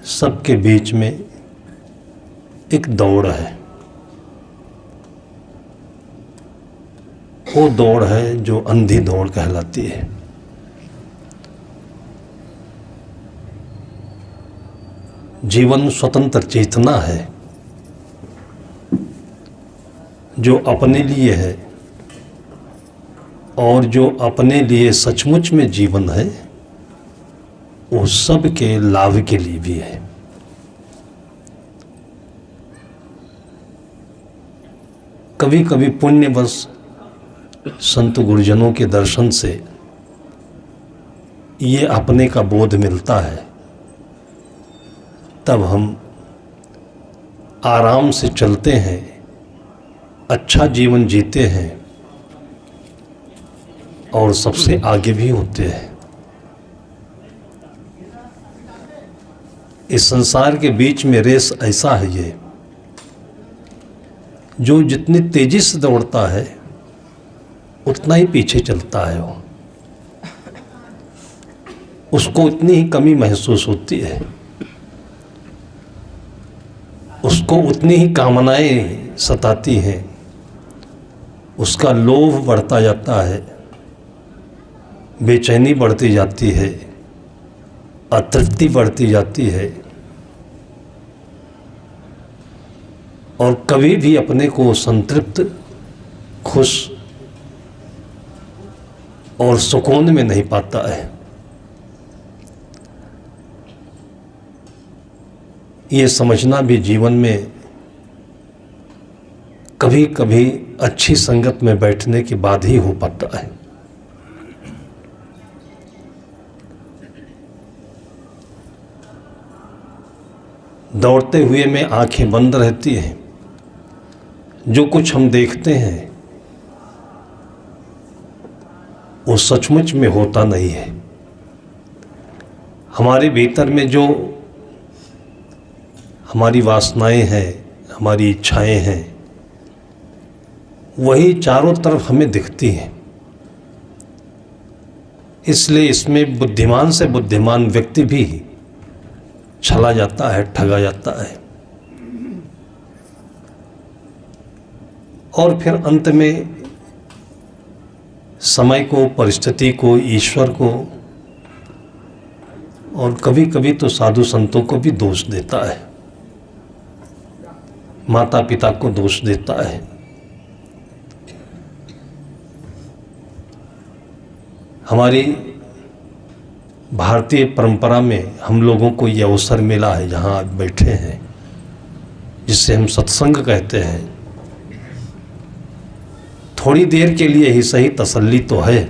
सबके बीच में एक दौड़ है। वो दौड़ है जो अंधी दौड़ कहलाती है। जीवन स्वतंत्र चेतना है जो अपने लिए है, और जो अपने लिए सचमुच में जीवन है वो सब के लाभ के लिए भी है। कभी कभी पुण्यवश संत गुरुजनों के दर्शन से ये अपने का बोध मिलता है, तब हम आराम से चलते हैं, अच्छा जीवन जीते हैं और सबसे आगे भी होते हैं। इस संसार के बीच में रेस ऐसा है ये, जो जितनी तेजी से दौड़ता है उतना ही पीछे चलता है। वो उसको इतनी ही कमी महसूस होती है, उसको उतनी ही कामनाएं सताती हैं, उसका लोभ बढ़ता जाता है, बेचैनी बढ़ती जाती है, अतृप्ति बढ़ती जाती है, और कभी भी अपने को संतृप्त, खुश और सुकून में नहीं पाता है। ये समझना भी जीवन में कभी कभी अच्छी संगत में बैठने के बाद ही हो पाता है। दौड़ते हुए में आंखें बंद रहती हैं। जो कुछ हम देखते हैं वो सचमुच में होता नहीं है। हमारे भीतर में जो हमारी वासनाएं हैं, हमारी इच्छाएं हैं, वही चारों तरफ हमें दिखती हैं। इसलिए इसमें बुद्धिमान से बुद्धिमान व्यक्ति भी छला जाता है, ठगा जाता है, और फिर अंत में समय को, परिस्थिति को, ईश्वर को, और कभी कभी तो साधु संतों को भी दोष देता है, माता पिता को दोष देता है। हमारी भारतीय परंपरा में हम लोगों को ये अवसर मिला है, जहाँ आप बैठे हैं, जिसे हम सत्संग कहते हैं। थोड़ी देर के लिए ही सही तसल्ली तो है,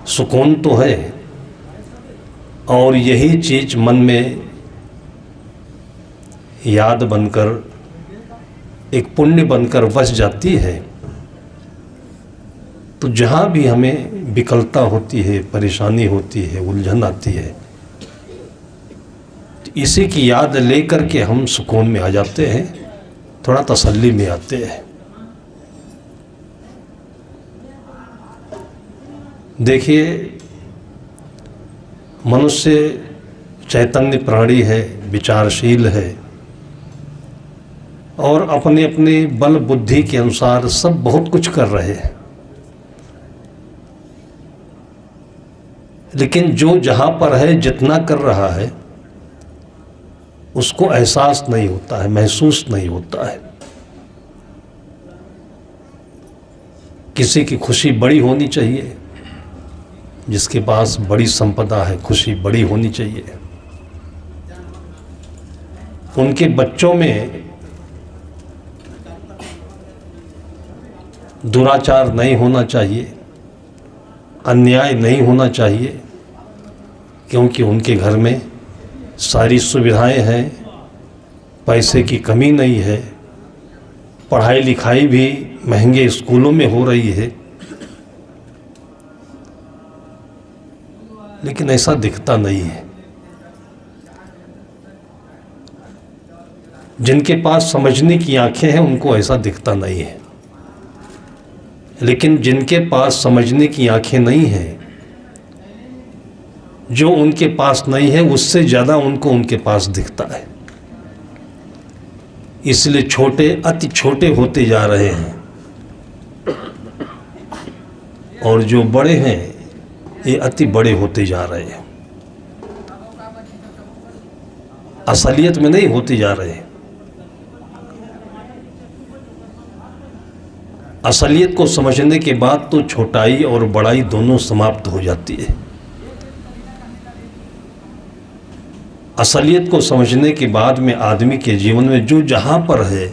सुकून तो है, और यही चीज़ मन में याद बनकर, एक पुण्य बनकर बस जाती है। तो जहाँ भी हमें विकलता होती है, परेशानी होती है, उलझन आती है, तो इसी की याद लेकर के हम सुकून में आ जाते हैं, थोड़ा तसल्ली में आते हैं। देखिए, मनुष्य चैतन्य प्राणी है, विचारशील है, और अपने अपने बल बुद्धि के अनुसार सब बहुत कुछ कर रहे हैं। लेकिन जो जहाँ पर है, जितना कर रहा है, उसको एहसास नहीं होता है, महसूस नहीं होता है। किसी की खुशी बड़ी होनी चाहिए, जिसके पास बड़ी संपदा है, खुशी बड़ी होनी चाहिए। उनके बच्चों में दुराचार नहीं होना चाहिए, अन्याय नहीं होना चाहिए, क्योंकि उनके घर में सारी सुविधाएं हैं, पैसे की कमी नहीं है, पढ़ाई लिखाई भी महंगे स्कूलों में हो रही है। लेकिन ऐसा दिखता नहीं है। जिनके पास समझने की आंखें हैं उनको ऐसा दिखता नहीं है, लेकिन जिनके पास समझने की आंखें नहीं हैं जो उनके पास नहीं है उससे ज़्यादा उनको उनके पास दिखता है। इसलिए छोटे अति छोटे होते जा रहे हैं और जो बड़े हैं ये अति बड़े होते जा रहे हैं, असलियत में नहीं होते जा रहे हैं। असलियत को समझने के बाद तो छोटाई और बड़ाई दोनों समाप्त हो जाती है। असलियत को समझने के बाद में आदमी के जीवन में जो जहाँ पर है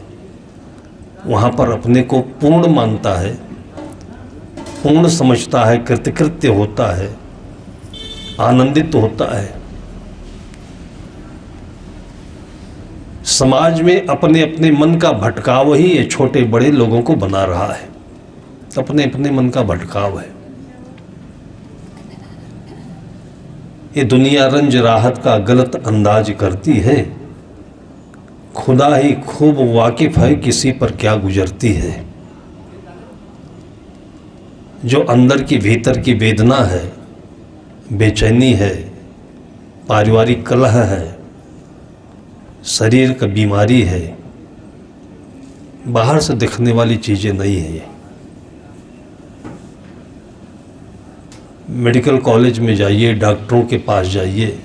वहाँ पर अपने को पूर्ण मानता है, पूर्ण समझता है, कृतकृत्य होता है, आनंदित होता है। समाज में अपने अपने मन का भटकाव ही ये छोटे बड़े लोगों को बना रहा है। अपने अपने मन का भटकाव है। ये दुनिया रंज राहत का गलत अंदाज करती है, खुदा ही खूब वाकिफ है किसी पर क्या गुजरती है। जो अंदर की भीतर की वेदना है, बेचैनी है, पारिवारिक कलह है, शरीर का बीमारी है, बाहर से दिखने वाली चीज़ें नहीं है। मेडिकल कॉलेज में जाइए, डॉक्टरों के पास जाइए,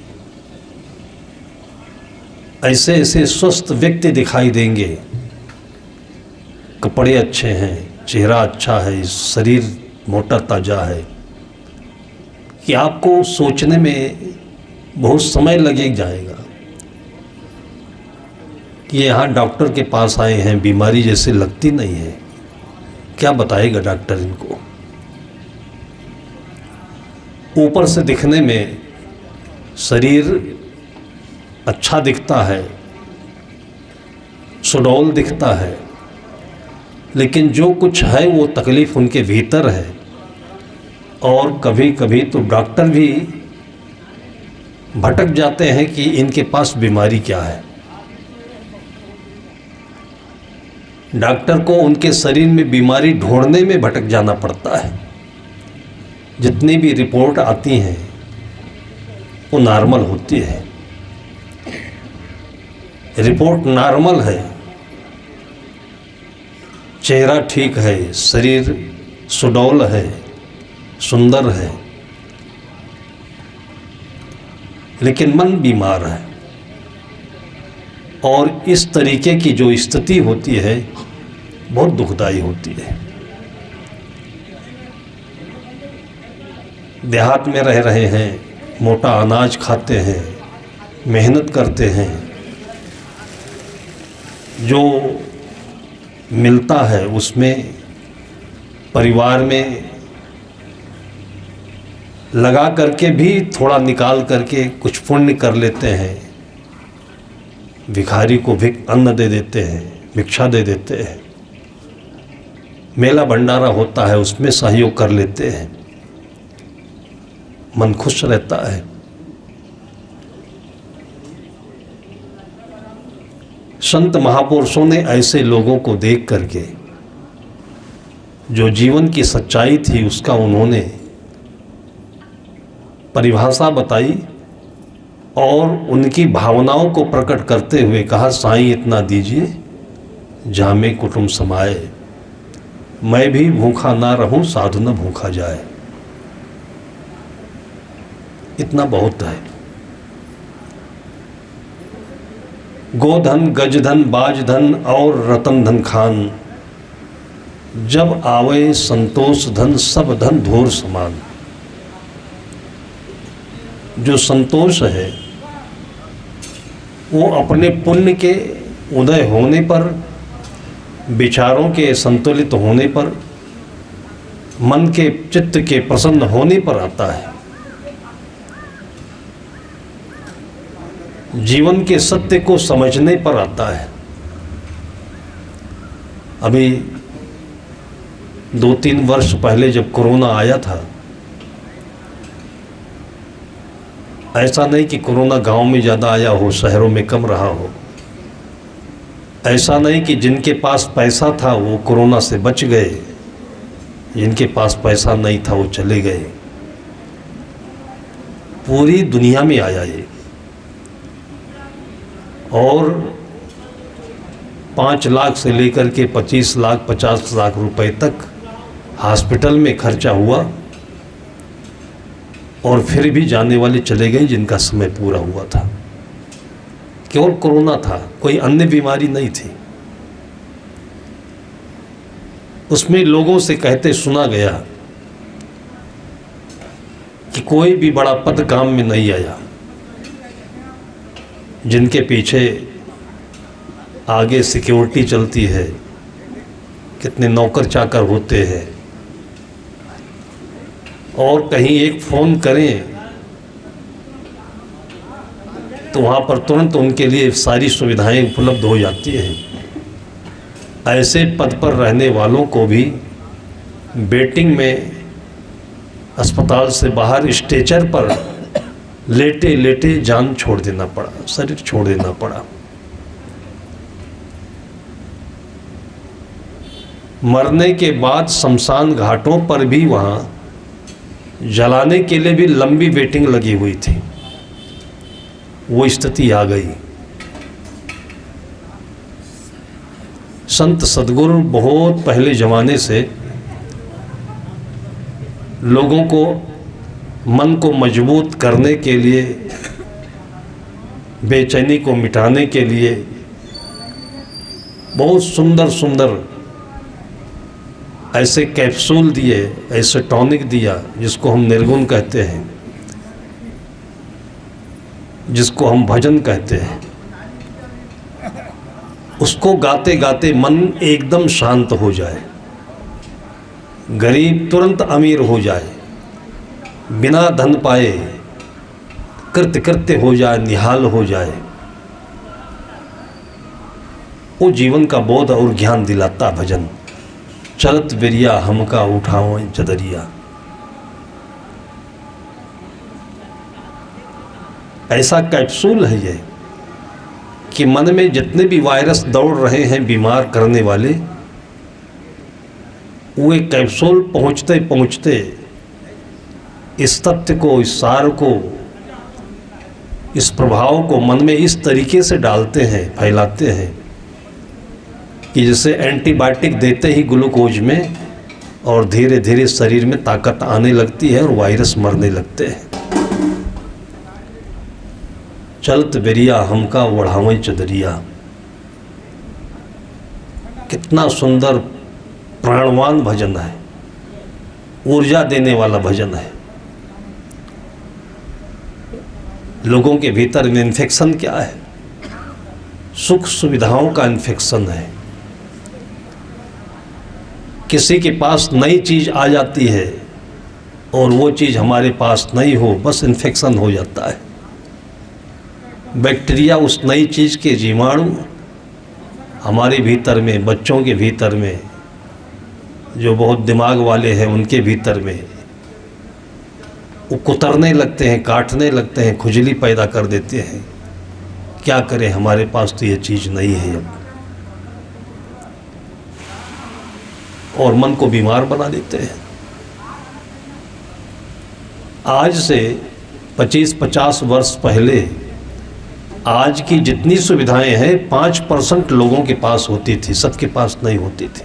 ऐसे ऐसे स्वस्थ व्यक्ति दिखाई देंगे, कपड़े अच्छे हैं, चेहरा अच्छा है, शरीर मोटा ताजा है, कि आपको सोचने में बहुत समय लगे जाएगा कि यहाँ डॉक्टर के पास आए हैं, बीमारी जैसे लगती नहीं है। क्या बताएगा डॉक्टर इनको? ऊपर से दिखने में शरीर अच्छा दिखता है, सुडौल दिखता है, लेकिन जो कुछ है वो तकलीफ उनके भीतर है। और कभी कभी तो डॉक्टर भी भटक जाते हैं कि इनके पास बीमारी क्या है। डॉक्टर को उनके शरीर में बीमारी ढूंढने में भटक जाना पड़ता है। जितनी भी रिपोर्ट आती हैं वो नॉर्मल होती है। रिपोर्ट नॉर्मल है, चेहरा ठीक है, शरीर सुडौल है, सुंदर है, लेकिन मन बीमार है। और इस तरीके की जो स्थिति होती है बहुत दुखदाई होती है। देहात में रह रहे हैं, मोटा अनाज खाते हैं, मेहनत करते हैं, जो मिलता है उसमें परिवार में लगा करके भी थोड़ा निकाल करके कुछ पुण्य कर लेते हैं। भिखारी को अन्न दे देते हैं, भिक्षा दे देते हैं। मेला भंडारा होता है उसमें सहयोग कर लेते हैं, मन खुश रहता है। संत महापुरुषों ने ऐसे लोगों को देख करके जो जीवन की सच्चाई थी उसका उन्होंने परिभाषा बताई और उनकी भावनाओं को प्रकट करते हुए कहा, साईं इतना दीजिए जामे कुटुंब समाए, मैं भी भूखा ना रहूं साधु न भूखा जाए। इतना बहुत है। गोधन, गजधन, बाजधन और रतन धन खान, जब आवे संतोष धन सब धन धूर समान। जो संतोष है वो अपने पुण्य के उदय होने पर, विचारों के संतुलित होने पर, मन के चित्त के प्रसन्न होने पर आता है। जीवन के सत्य को समझने पर आता है। अभी 2-3 वर्ष पहले जब कोरोना आया था, ऐसा नहीं कि कोरोना गांव में ज़्यादा आया हो, शहरों में कम रहा हो। ऐसा नहीं कि जिनके पास पैसा था वो कोरोना से बच गए, जिनके पास पैसा नहीं था वो चले गए। पूरी दुनिया में आया ये, और 5 लाख से लेकर के 25 लाख 50 लाख रुपए तक हॉस्पिटल में खर्चा हुआ, और फिर भी जाने वाले चले गए जिनका समय पूरा हुआ था। केवल कोरोना था, कोई अन्य बीमारी नहीं थी। उसमें लोगों से कहते सुना गया कि कोई भी बड़ा पद काम में नहीं आया जिनके पीछे आगे सिक्योरिटी चलती है, कितने नौकर चाकर होते हैं, और कहीं एक फ़ोन करें तो वहाँ पर तुरंत उनके लिए सारी सुविधाएं उपलब्ध हो जाती हैं। ऐसे पद पर रहने वालों को भी वेटिंग में अस्पताल से बाहर स्ट्रेचर पर लेटे लेटे जान छोड़ देना पड़ा, शरीर छोड़ देना पड़ा। मरने के बाद शमशान घाटों पर भी वहाँ जलाने के लिए भी लंबी वेटिंग लगी हुई थी। वो स्थिति आ गई। संत सद्गुरु बहुत पहले ज़माने से लोगों को मन को मजबूत करने के लिए, बेचैनी को मिटाने के लिए बहुत सुंदर सुंदर ऐसे कैप्सूल दिए, ऐसे टॉनिक दिया जिसको हम निर्गुण कहते हैं, जिसको हम भजन कहते हैं। उसको गाते गाते मन एकदम शांत हो जाए, गरीब तुरंत अमीर हो जाए, बिना धन पाए कृत्य कृत्य हो जाए, निहाल हो जाए। वो जीवन का बोध और ज्ञान दिलाता भजन। चलत बिरिया हमका उठाओ चदरिया। ऐसा कैप्सूल है ये कि मन में जितने भी वायरस दौड़ रहे हैं बीमार करने वाले, वो एक कैप्सूल पहुँचते पहुँचते इस तथ्य को, इस सार को, इस प्रभाव को मन में इस तरीके से डालते हैं, फैलाते हैं कि जैसे एंटीबायोटिक देते ही ग्लूकोज में, और धीरे धीरे शरीर में ताकत आने लगती है और वायरस मरने लगते हैं। चलत बेरिया हमका ओढ़ावें चदरिया। कितना सुंदर प्राणवान भजन है, ऊर्जा देने वाला भजन है। लोगों के भीतर में इन्फेक्शन क्या है? सुख सुविधाओं का इन्फेक्शन है। किसी के पास नई चीज़ आ जाती है और वो चीज़ हमारे पास नहीं हो, बस इन्फेक्शन हो जाता है। बैक्टीरिया, उस नई चीज़ के जीवाणु हमारे भीतर में, बच्चों के भीतर में, जो बहुत दिमाग वाले हैं उनके भीतर में वो कुतरने लगते हैं, काटने लगते हैं, खुजली पैदा कर देते हैं। क्या करें, हमारे पास तो ये चीज़ नहीं है अब, और मन को बीमार बना देते हैं। आज से 25-50 वर्ष पहले आज की जितनी सुविधाएं हैं 5% लोगों के पास होती थी, सबके पास नहीं होती थी।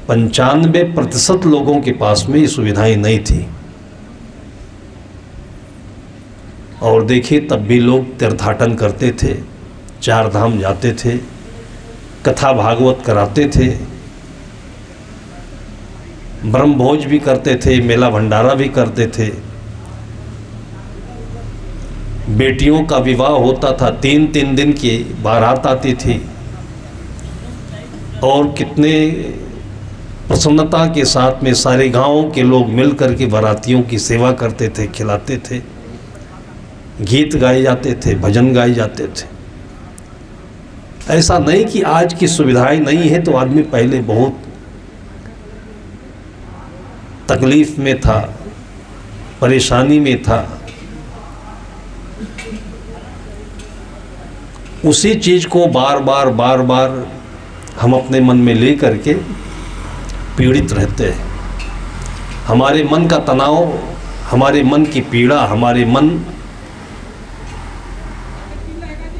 95% लोगों के पास में ये सुविधाएं नहीं थी। और देखिए तब भी लोग तीर्थाटन करते थे, 4 धाम जाते थे, कथा भागवत कराते थे, ब्रह्मभोज भी करते थे, मेला भंडारा भी करते थे। बेटियों का विवाह होता था, 3-3 दिन की बारात आती थी, और कितने प्रसन्नता के साथ में सारे गांवों के लोग मिल कर के बारातियों की सेवा करते थे, खिलाते थे, गीत गाए जाते थे, भजन गाए जाते थे। ऐसा नहीं कि आज की सुविधाएं नहीं है तो आदमी पहले बहुत तकलीफ में था, परेशानी में था। उसी चीज़ को बार बार हम अपने मन में ले करके पीड़ित रहते हैं। हमारे मन का तनाव हमारे मन की पीड़ा, हमारे मन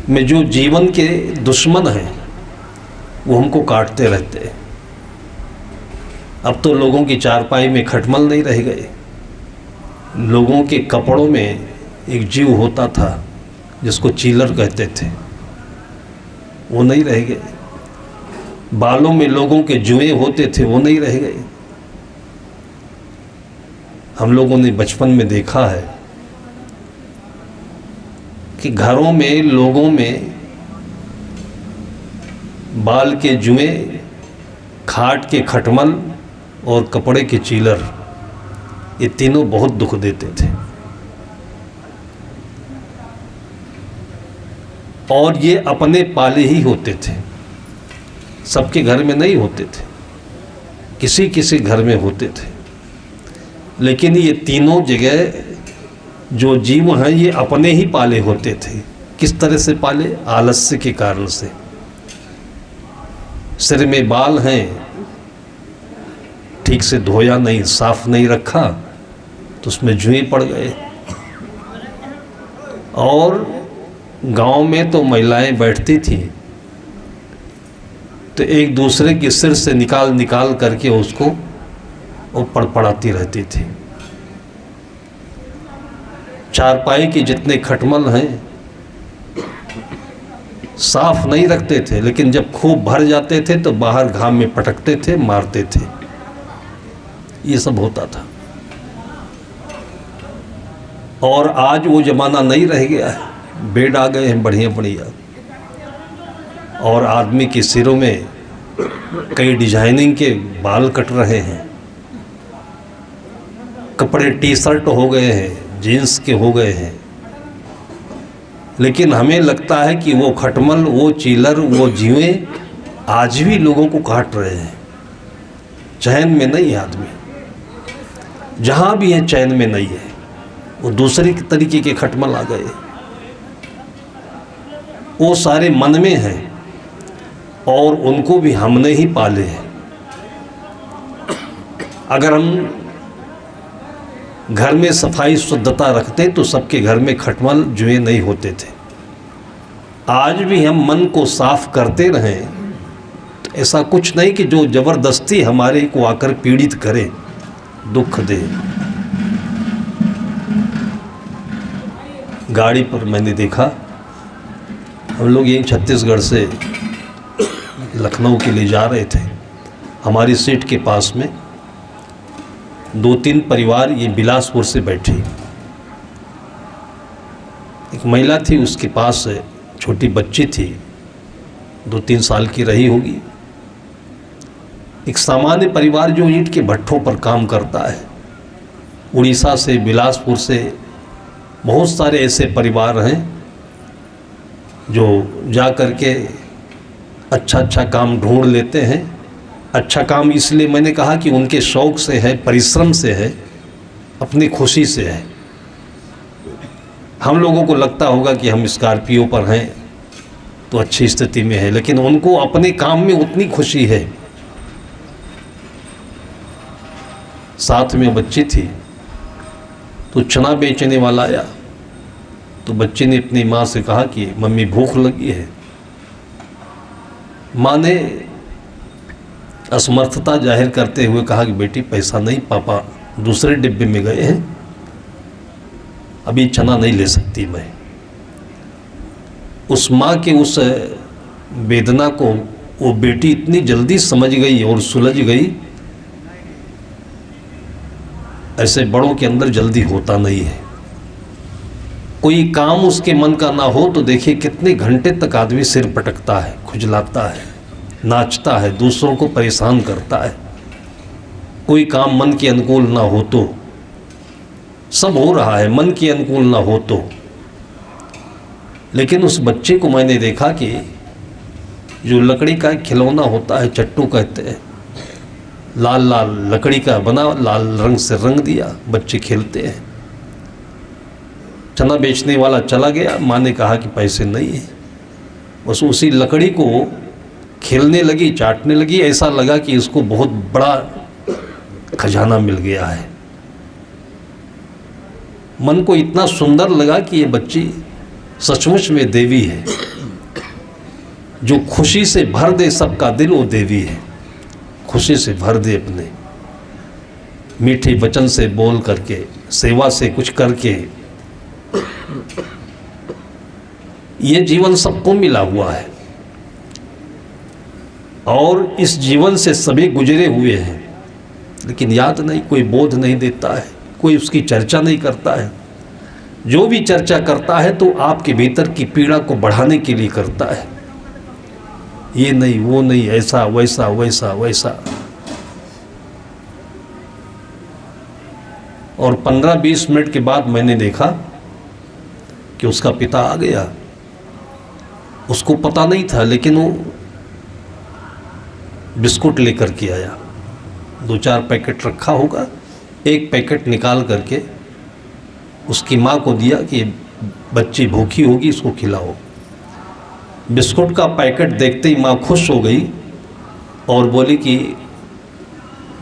में जो जीवन के दुश्मन हैं वो हमको काटते रहते हैं। अब तो लोगों की चारपाई में खटमल नहीं रह गए। लोगों के कपड़ों में एक जीव होता था जिसको चीलर कहते थे, वो नहीं रह गए। बालों में लोगों के जुएं होते थे, वो नहीं रह गए। हम लोगों ने बचपन में देखा है कि घरों में लोगों में बाल के जुएं, खाट के खटमल और कपड़े के चीलर, ये तीनों बहुत दुख देते थे। और ये अपने पाले ही होते थे, सबके घर में नहीं होते थे, किसी किसी घर में होते थे। लेकिन ये तीनों जगह जो जीव हैं ये अपने ही पाले होते थे। किस तरह से पाले? आलस्य के कारण से। सिर में बाल हैं, ठीक से धोया नहीं, साफ नहीं रखा तो उसमें जुएं पड़ गए। और गांव में तो महिलाएं बैठती थी तो एक दूसरे के सिर से निकाल निकाल करके उसको वो पड़पड़ाती रहती थी। चारपाई के जितने खटमल हैं साफ नहीं रखते थे, लेकिन जब खूब भर जाते थे तो बाहर घाम में पटकते थे, मारते थे। ये सब होता था। और आज वो जमाना नहीं रह गया है। बेड आ गए हैं बढ़िया बढ़िया, और आदमी के सिरों में कई डिजाइनिंग के बाल कट रहे हैं। कपड़े टी शर्ट हो गए हैं, जीन्स के हो गए हैं। लेकिन हमें लगता है कि वो खटमल, वो चीलर, वो जीवें आज भी लोगों को काट रहे हैं। चैन में नहीं है आदमी, जहाँ भी है चैन में नहीं है। वो दूसरे तरीके के खटमल आ गए, वो सारे मन में हैं और उनको भी हमने ही पाले हैं। अगर हम घर में सफाई शुद्धता रखते तो सबके घर में खटमल जुएं नहीं होते थे। आज भी हम मन को साफ करते रहें तो ऐसा कुछ नहीं कि जो ज़बरदस्ती हमारे को आकर पीड़ित करे, दुख दे। गाड़ी पर मैंने देखा, हम लोग यहीं छत्तीसगढ़ से लखनऊ के लिए जा रहे थे। हमारी सीट के पास में 2-3 परिवार ये बिलासपुर से बैठे। एक महिला थी, उसके पास छोटी बच्ची थी, 2-3 साल की रही होगी। एक सामान्य परिवार जो ईंट के भट्ठों पर काम करता है, उड़ीसा से, बिलासपुर से बहुत सारे ऐसे परिवार हैं जो जा कर के अच्छा अच्छा काम ढूंढ लेते हैं। अच्छा काम इसलिए मैंने कहा कि उनके शौक़ से है, परिश्रम से है, अपनी खुशी से है। हम लोगों को लगता होगा कि हम स्कॉर्पियो पर हैं तो अच्छी स्थिति में है, लेकिन उनको अपने काम में उतनी खुशी है। साथ में बच्ची थी तो चना बेचने वाला आया तो बच्ची ने अपनी माँ से कहा कि मम्मी भूख लगी है। माँ ने असमर्थता जाहिर करते हुए कहा कि बेटी पैसा नहीं, पापा दूसरे डिब्बे में गए हैं, अभी चना नहीं ले सकती मैं। उस माँ के उस वेदना को वो बेटी इतनी जल्दी समझ गई और सुलझ गई। ऐसे बड़ों के अंदर जल्दी होता नहीं है। कोई काम उसके मन का ना हो तो देखिए कितने घंटे तक आदमी सिर पटकता है, खुजलाता है, नाचता है, दूसरों को परेशान करता है। कोई काम मन के अनुकूल ना हो तो, सब हो रहा है मन के अनुकूल ना हो तो। लेकिन उस बच्चे को मैंने देखा कि जो लकड़ी का खिलौना होता है, चट्टू कहते हैं, लाल लाल लकड़ी का बना, लाल रंग से रंग दिया, बच्चे खेलते हैं। चना बेचने वाला चला गया, माँ ने कहा कि पैसे नहीं है। बस उसी लकड़ी को खेलने लगी, चाटने लगी। ऐसा लगा कि इसको बहुत बड़ा खजाना मिल गया है। मन को इतना सुंदर लगा कि ये बच्ची सचमुच में देवी है, जो खुशी से भर दे सबका दिल, वो देवी है। खुशी से भर दे, अपने मीठे वचन से बोल करके, सेवा से कुछ करके। ये जीवन सबको मिला हुआ है और इस जीवन से सभी गुजरे हुए हैं, लेकिन याद नहीं, कोई बोध नहीं देता है, कोई उसकी चर्चा नहीं करता है। जो भी चर्चा करता है तो आपके भीतर की पीड़ा को बढ़ाने के लिए करता है। ये नहीं, वो नहीं, ऐसा वैसा वैसा वैसा। और 15-20 मिनट के बाद मैंने देखा कि उसका पिता आ गया। उसको पता नहीं था, लेकिन वो बिस्कुट लेकर के आया। 2-4 पैकेट रखा होगा, एक पैकेट निकाल करके उसकी माँ को दिया कि बच्ची भूखी होगी, इसको खिलाओ। बिस्कुट का पैकेट देखते ही माँ खुश हो गई और बोली कि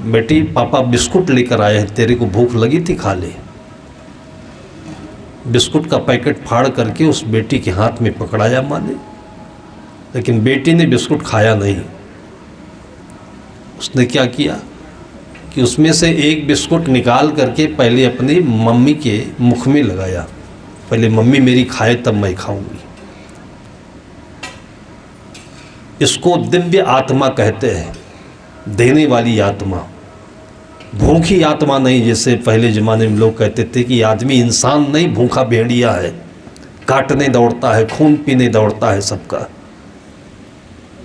बेटी, पापा बिस्कुट लेकर आए हैं, तेरे को भूख लगी थी, खा ले। बिस्कुट का पैकेट फाड़ करके उस बेटी के हाथ में पकड़ाया माँ ने, लेकिन बेटी ने बिस्कुट खाया नहीं। उसने क्या किया कि उसमें से एक बिस्कुट निकाल करके पहले अपनी मम्मी के मुख में लगाया। पहले मम्मी मेरी खाए तब मैं खाऊंगी। इसको दिव्य आत्मा कहते हैं, देने वाली आत्मा, भूखी आत्मा नहीं। जैसे पहले ज़माने में लोग कहते थे कि आदमी इंसान नहीं, भूखा भेड़िया है, काटने दौड़ता है, खून पीने दौड़ता है सबका।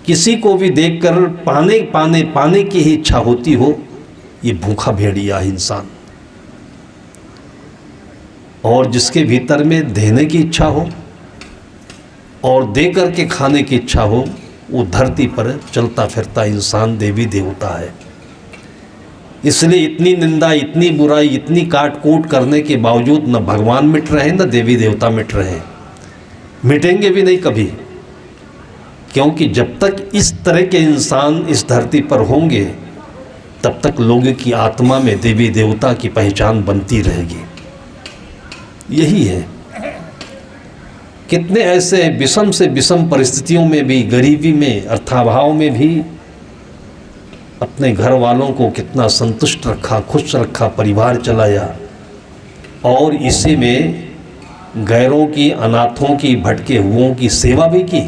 किसी को भी देखकर पाने की ही इच्छा होती हो, ये भूखा भेड़िया है इंसान। और जिसके भीतर में देने की इच्छा हो और दे करके खाने की इच्छा हो, वो धरती पर चलता फिरता इंसान देवी देवता है। इसलिए इतनी निंदा, इतनी बुराई, इतनी काट कूट करने के बावजूद न भगवान मिट रहे, न देवी देवता मिट रहे, मिटेंगे भी नहीं कभी। क्योंकि जब तक इस तरह के इंसान इस धरती पर होंगे, तब तक लोगों की आत्मा में देवी देवता की पहचान बनती रहेगी। यही है। कितने ऐसे विषम से विषम परिस्थितियों में भी, गरीबी में, अर्थाभाव में भी अपने घर वालों को कितना संतुष्ट रखा, खुश रखा, परिवार चलाया। और इसी में गैरों की, अनाथों की, भटके हुओं की सेवा भी की।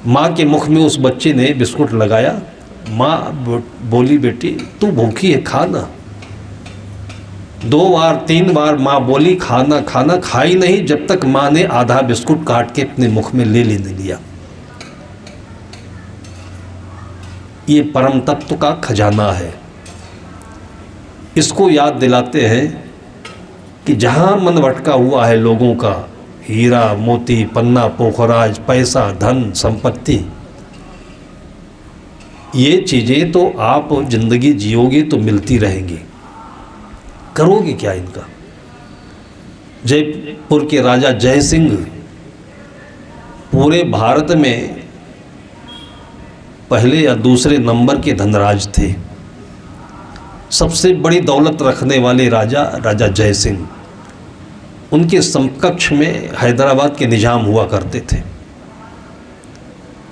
माँ के मुख में उस बच्चे ने बिस्कुट लगाया। माँ बोली, बेटी तू भूखी है, खाना। 2 बार 3 बार माँ बोली खाना खाना, खाई नहीं जब तक माँ ने आधा बिस्कुट काट के अपने मुख में ले लेने लिया। ये परम तत्व का खजाना है। इसको याद दिलाते हैं कि जहाँ मन भटका हुआ है लोगों का, हीरा मोती, पन्ना पोखराज, पैसा, धन, संपत्ति, ये चीज़ें तो आप जिंदगी जियोगे तो मिलती रहेंगी, करोगे क्या इनका। जयपुर के राजा जय सिंह पूरे भारत में पहले या दूसरे नंबर के धनराज थे। सबसे बड़ी दौलत रखने वाले राजा जय सिंह। उनके समकक्ष में हैदराबाद के निजाम हुआ करते थे।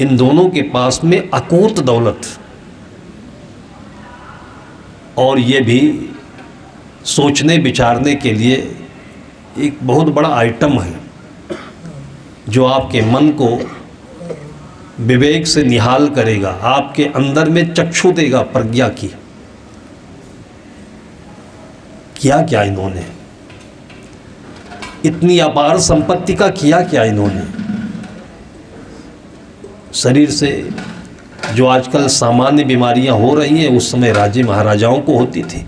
इन दोनों के पास में अकूत दौलत, और ये भी सोचने विचारने के लिए एक बहुत बड़ा आइटम है, जो आपके मन को विवेक से निहाल करेगा, आपके अंदर में चक्षु देगा प्रज्ञा की। किया क्या इन्होंने, इतनी अपार संपत्ति का किया क्या इन्होंने। शरीर से जो आजकल सामान्य बीमारियां हो रही हैं, उस समय राजे महाराजाओं को होती थी,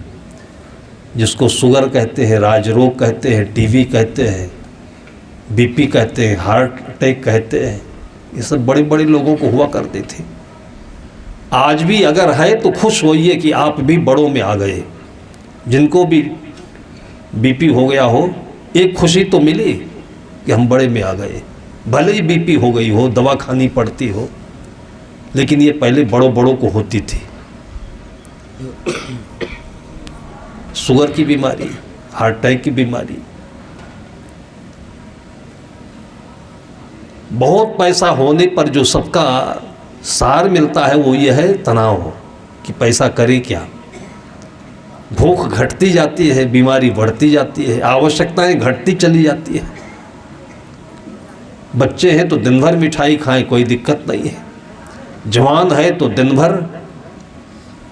जिसको शुगर कहते हैं, राजरोग कहते हैं, टीबी कहते हैं, बीपी कहते हैं, हार्ट अटैक कहते हैं। ये सब बड़े बड़े लोगों को हुआ करते थे। आज भी अगर है तो खुश होइए कि आप भी बड़ों में आ गए। जिनको भी बीपी हो गया हो, एक खुशी तो मिली कि हम बड़े में आ गए। भले ही बीपी हो गई हो, दवा खानी पड़ती हो, लेकिन ये पहले बड़ों को होती थी। शुगर की बीमारी, हार्ट अटैक की बीमारी। बहुत पैसा होने पर जो सबका सार मिलता है वो यह है तनाव, कि पैसा करे क्या। भूख घटती जाती है, बीमारी बढ़ती जाती है, आवश्यकताएं घटती चली जाती है। बच्चे हैं तो दिन भर मिठाई खाएं, कोई दिक्कत नहीं है। जवान है तो दिन भर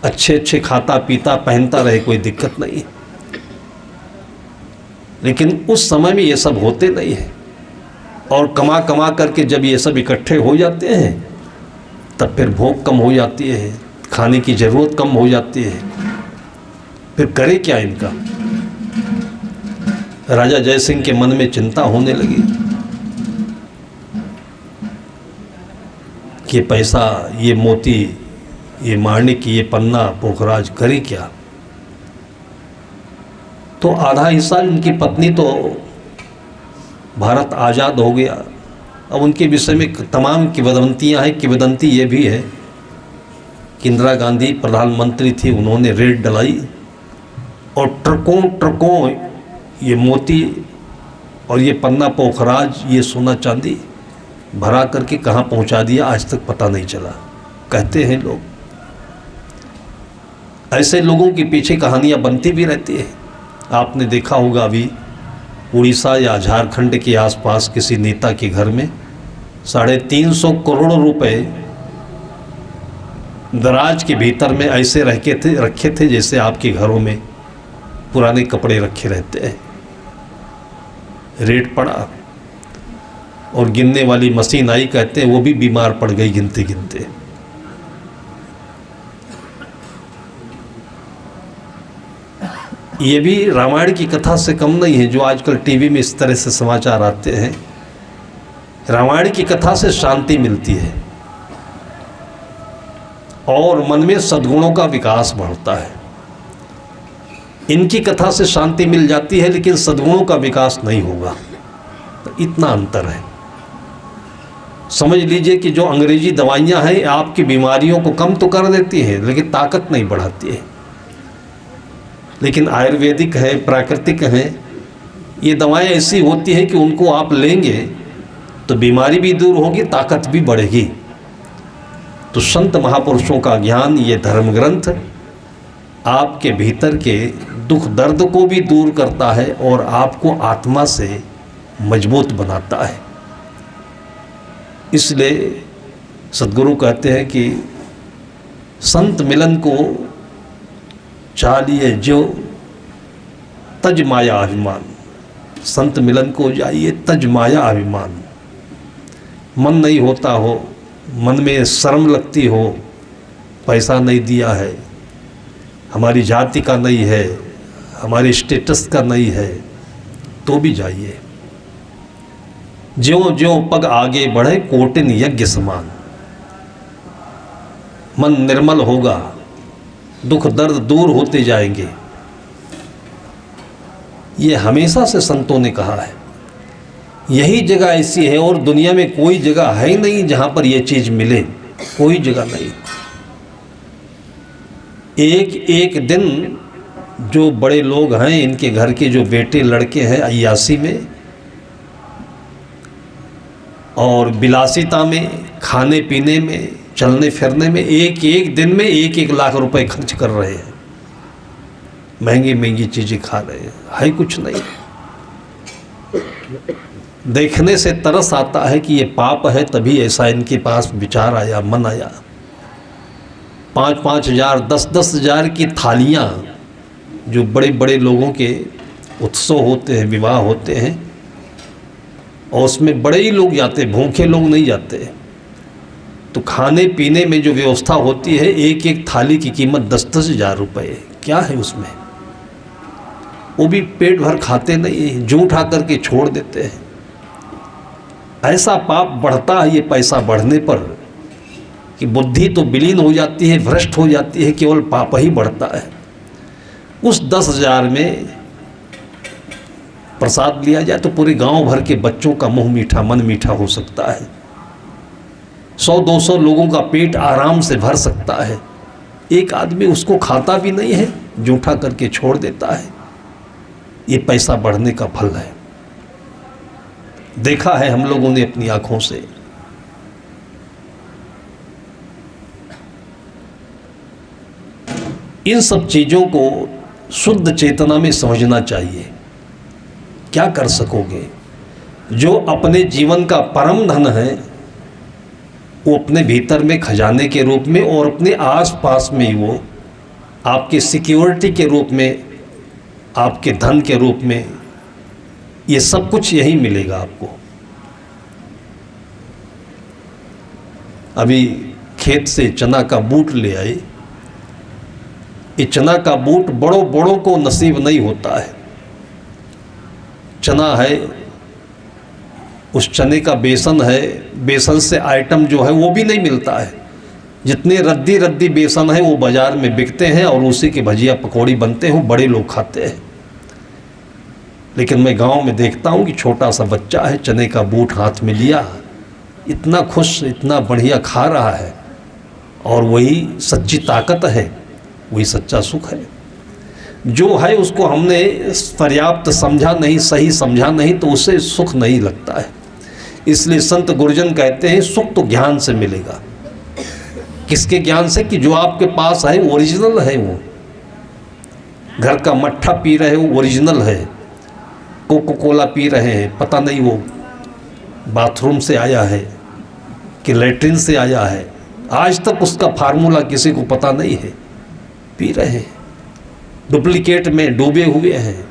अच्छे अच्छे खाता पीता पहनता रहे, कोई दिक्कत नहीं है। लेकिन उस समय में ये सब होते नहीं है, और कमा कमा करके जब ये सब इकट्ठे हो जाते हैं तब फिर भूख कम हो जाती है, खाने की ज़रूरत कम हो जाती है। फिर करे क्या इनका। राजा जयसिंह के मन में चिंता होने लगी कि पैसा, ये मोती, ये माणिक, ये पन्ना पोखराज करे क्या। तो आधा हिस्सा उनकी पत्नी तो भारत आज़ाद हो गया। अब उनके विषय में तमाम किंवदंतियाँ हैं। किंवदंती ये भी है कि इंदिरा गांधी प्रधानमंत्री थी, उन्होंने रेड डलाई और ट्रकों ट्रकों ये मोती और ये पन्ना पोखराज, ये सोना चांदी भरा करके कहाँ पहुँचा दिया आज तक पता नहीं चला, कहते हैं लोग। ऐसे लोगों के पीछे कहानियाँ बनती भी रहती है। आपने देखा होगा अभी उड़ीसा या झारखंड के आसपास किसी नेता के घर में 350 करोड़ रुपए दराज के भीतर में ऐसे रखे थे जैसे आपके घरों में पुराने कपड़े रखे रहते हैं। रेट पड़ा और गिनने वाली मशीन आई, कहते हैं वो भी बीमार पड़ गई गिनते गिनते। ये भी रामायण की कथा से कम नहीं है जो आजकल टीवी में इस तरह से समाचार आते हैं। रामायण की कथा से शांति मिलती है और मन में सद्गुणों का विकास बढ़ता है। इनकी कथा से शांति मिल जाती है लेकिन सद्गुणों का विकास नहीं होगा। तो इतना अंतर है। समझ लीजिए कि जो अंग्रेजी दवाइयाँ हैं आपकी बीमारियों को कम तो कर देती हैं लेकिन ताकत नहीं बढ़ाती है। लेकिन आयुर्वेदिक है, प्राकृतिक है, ये दवाएं ऐसी होती हैं कि उनको आप लेंगे तो बीमारी भी दूर होगी, ताकत भी बढ़ेगी। तो संत महापुरुषों का ज्ञान, ये धर्म ग्रंथ आपके भीतर के दुख दर्द को भी दूर करता है और आपको आत्मा से मजबूत बनाता है। इसलिए सद्गुरु कहते हैं कि संत मिलन को चालिए जो तज माया अभिमान। संत मिलन को जाइए तज माया अभिमान। मन नहीं होता हो, मन में शर्म लगती हो, पैसा नहीं दिया है, हमारी जाति का नहीं है, हमारे स्टेटस का नहीं है, तो भी जाइए। ज्यों ज्यों पग आगे बढ़े कोटिन यज्ञ समान। मन निर्मल होगा, दुख दर्द दूर होते जाएंगे। ये हमेशा से संतों ने कहा है। यही जगह ऐसी है और दुनिया में कोई जगह है ही नहीं जहाँ पर ये चीज़ मिले, कोई जगह नहीं। एक एक दिन जो बड़े लोग हैं, इनके घर के जो बेटे लड़के हैं अय्यासी में और विलासिता में, खाने पीने में, चलने फिरने में, एक एक दिन में 1-1 लाख रुपए खर्च कर रहे हैं। महंगी महंगी चीज़ें खा रहे हैं, है कुछ नहीं। देखने से तरस आता है कि ये पाप है, तभी ऐसा इनके पास विचार आया, मन आया। 5-5 हज़ार, 10-10 हज़ार की थालियाँ, जो बड़े बड़े लोगों के उत्सव होते हैं, विवाह होते हैं, और उसमें बड़े ही लोग जाते हैं, भूखे लोग नहीं जाते। तो खाने पीने में जो व्यवस्था होती है, एक एक थाली की कीमत 10-10 हज़ार रुपये। क्या है उसमें? वो भी पेट भर खाते नहीं, जूठ आकर के छोड़ देते हैं। ऐसा पाप बढ़ता है ये पैसा बढ़ने पर कि बुद्धि तो विलीन हो जाती है, भ्रष्ट हो जाती है, केवल पाप ही बढ़ता है। उस 10 हज़ार में प्रसाद लिया जाए तो पूरे गांव भर के बच्चों का मुंह मीठा, मन मीठा हो सकता है। 100-200 लोगों का पेट आराम से भर सकता है। एक आदमी उसको खाता भी नहीं है, जूठा करके छोड़ देता है, ये पैसा बढ़ने का फल है। देखा है हम लोगों ने अपनी आंखों से। इन सब चीज़ों को शुद्ध चेतना में समझना चाहिए। क्या कर सकोगे? जो अपने जीवन का परम धन है वो अपने भीतर में खजाने के रूप में और अपने आस-पास में वो आपके सिक्योरिटी के रूप में, आपके धन के रूप में, ये सब कुछ यही मिलेगा आपको। अभी खेत से चना का बूट ले आए। ये चना का बूट बड़ों बड़ों को नसीब नहीं होता है। चना है, उस चने का बेसन है, बेसन से आइटम जो है वो भी नहीं मिलता है। जितने रद्दी रद्दी बेसन है वो बाज़ार में बिकते हैं और उसी के भजिया पकौड़ी बनते हैं, बड़े लोग खाते हैं। लेकिन मैं गांव में देखता हूँ कि छोटा सा बच्चा है, चने का बूट हाथ में लिया, इतना खुश, इतना बढ़िया खा रहा है। और वही सच्ची ताकत है, वही सच्चा सुख है। जो है उसको हमने पर्याप्त समझा नहीं, सही समझा नहीं, तो उससे सुख नहीं लगता है। इसलिए संत गुरुजन कहते हैं सुख तो ज्ञान से मिलेगा। किसके ज्ञान से? कि जो आपके पास है ओरिजिनल है। वो घर का मट्ठा पी रहे हो ओरिजिनल है, कोको कोला पी रहे हैं, पता नहीं वो बाथरूम से आया है कि लैट्रिन से आया है, आज तक उसका फार्मूला किसी को पता नहीं है, पी रहे हैं। डुप्लीकेट में डूबे हुए हैं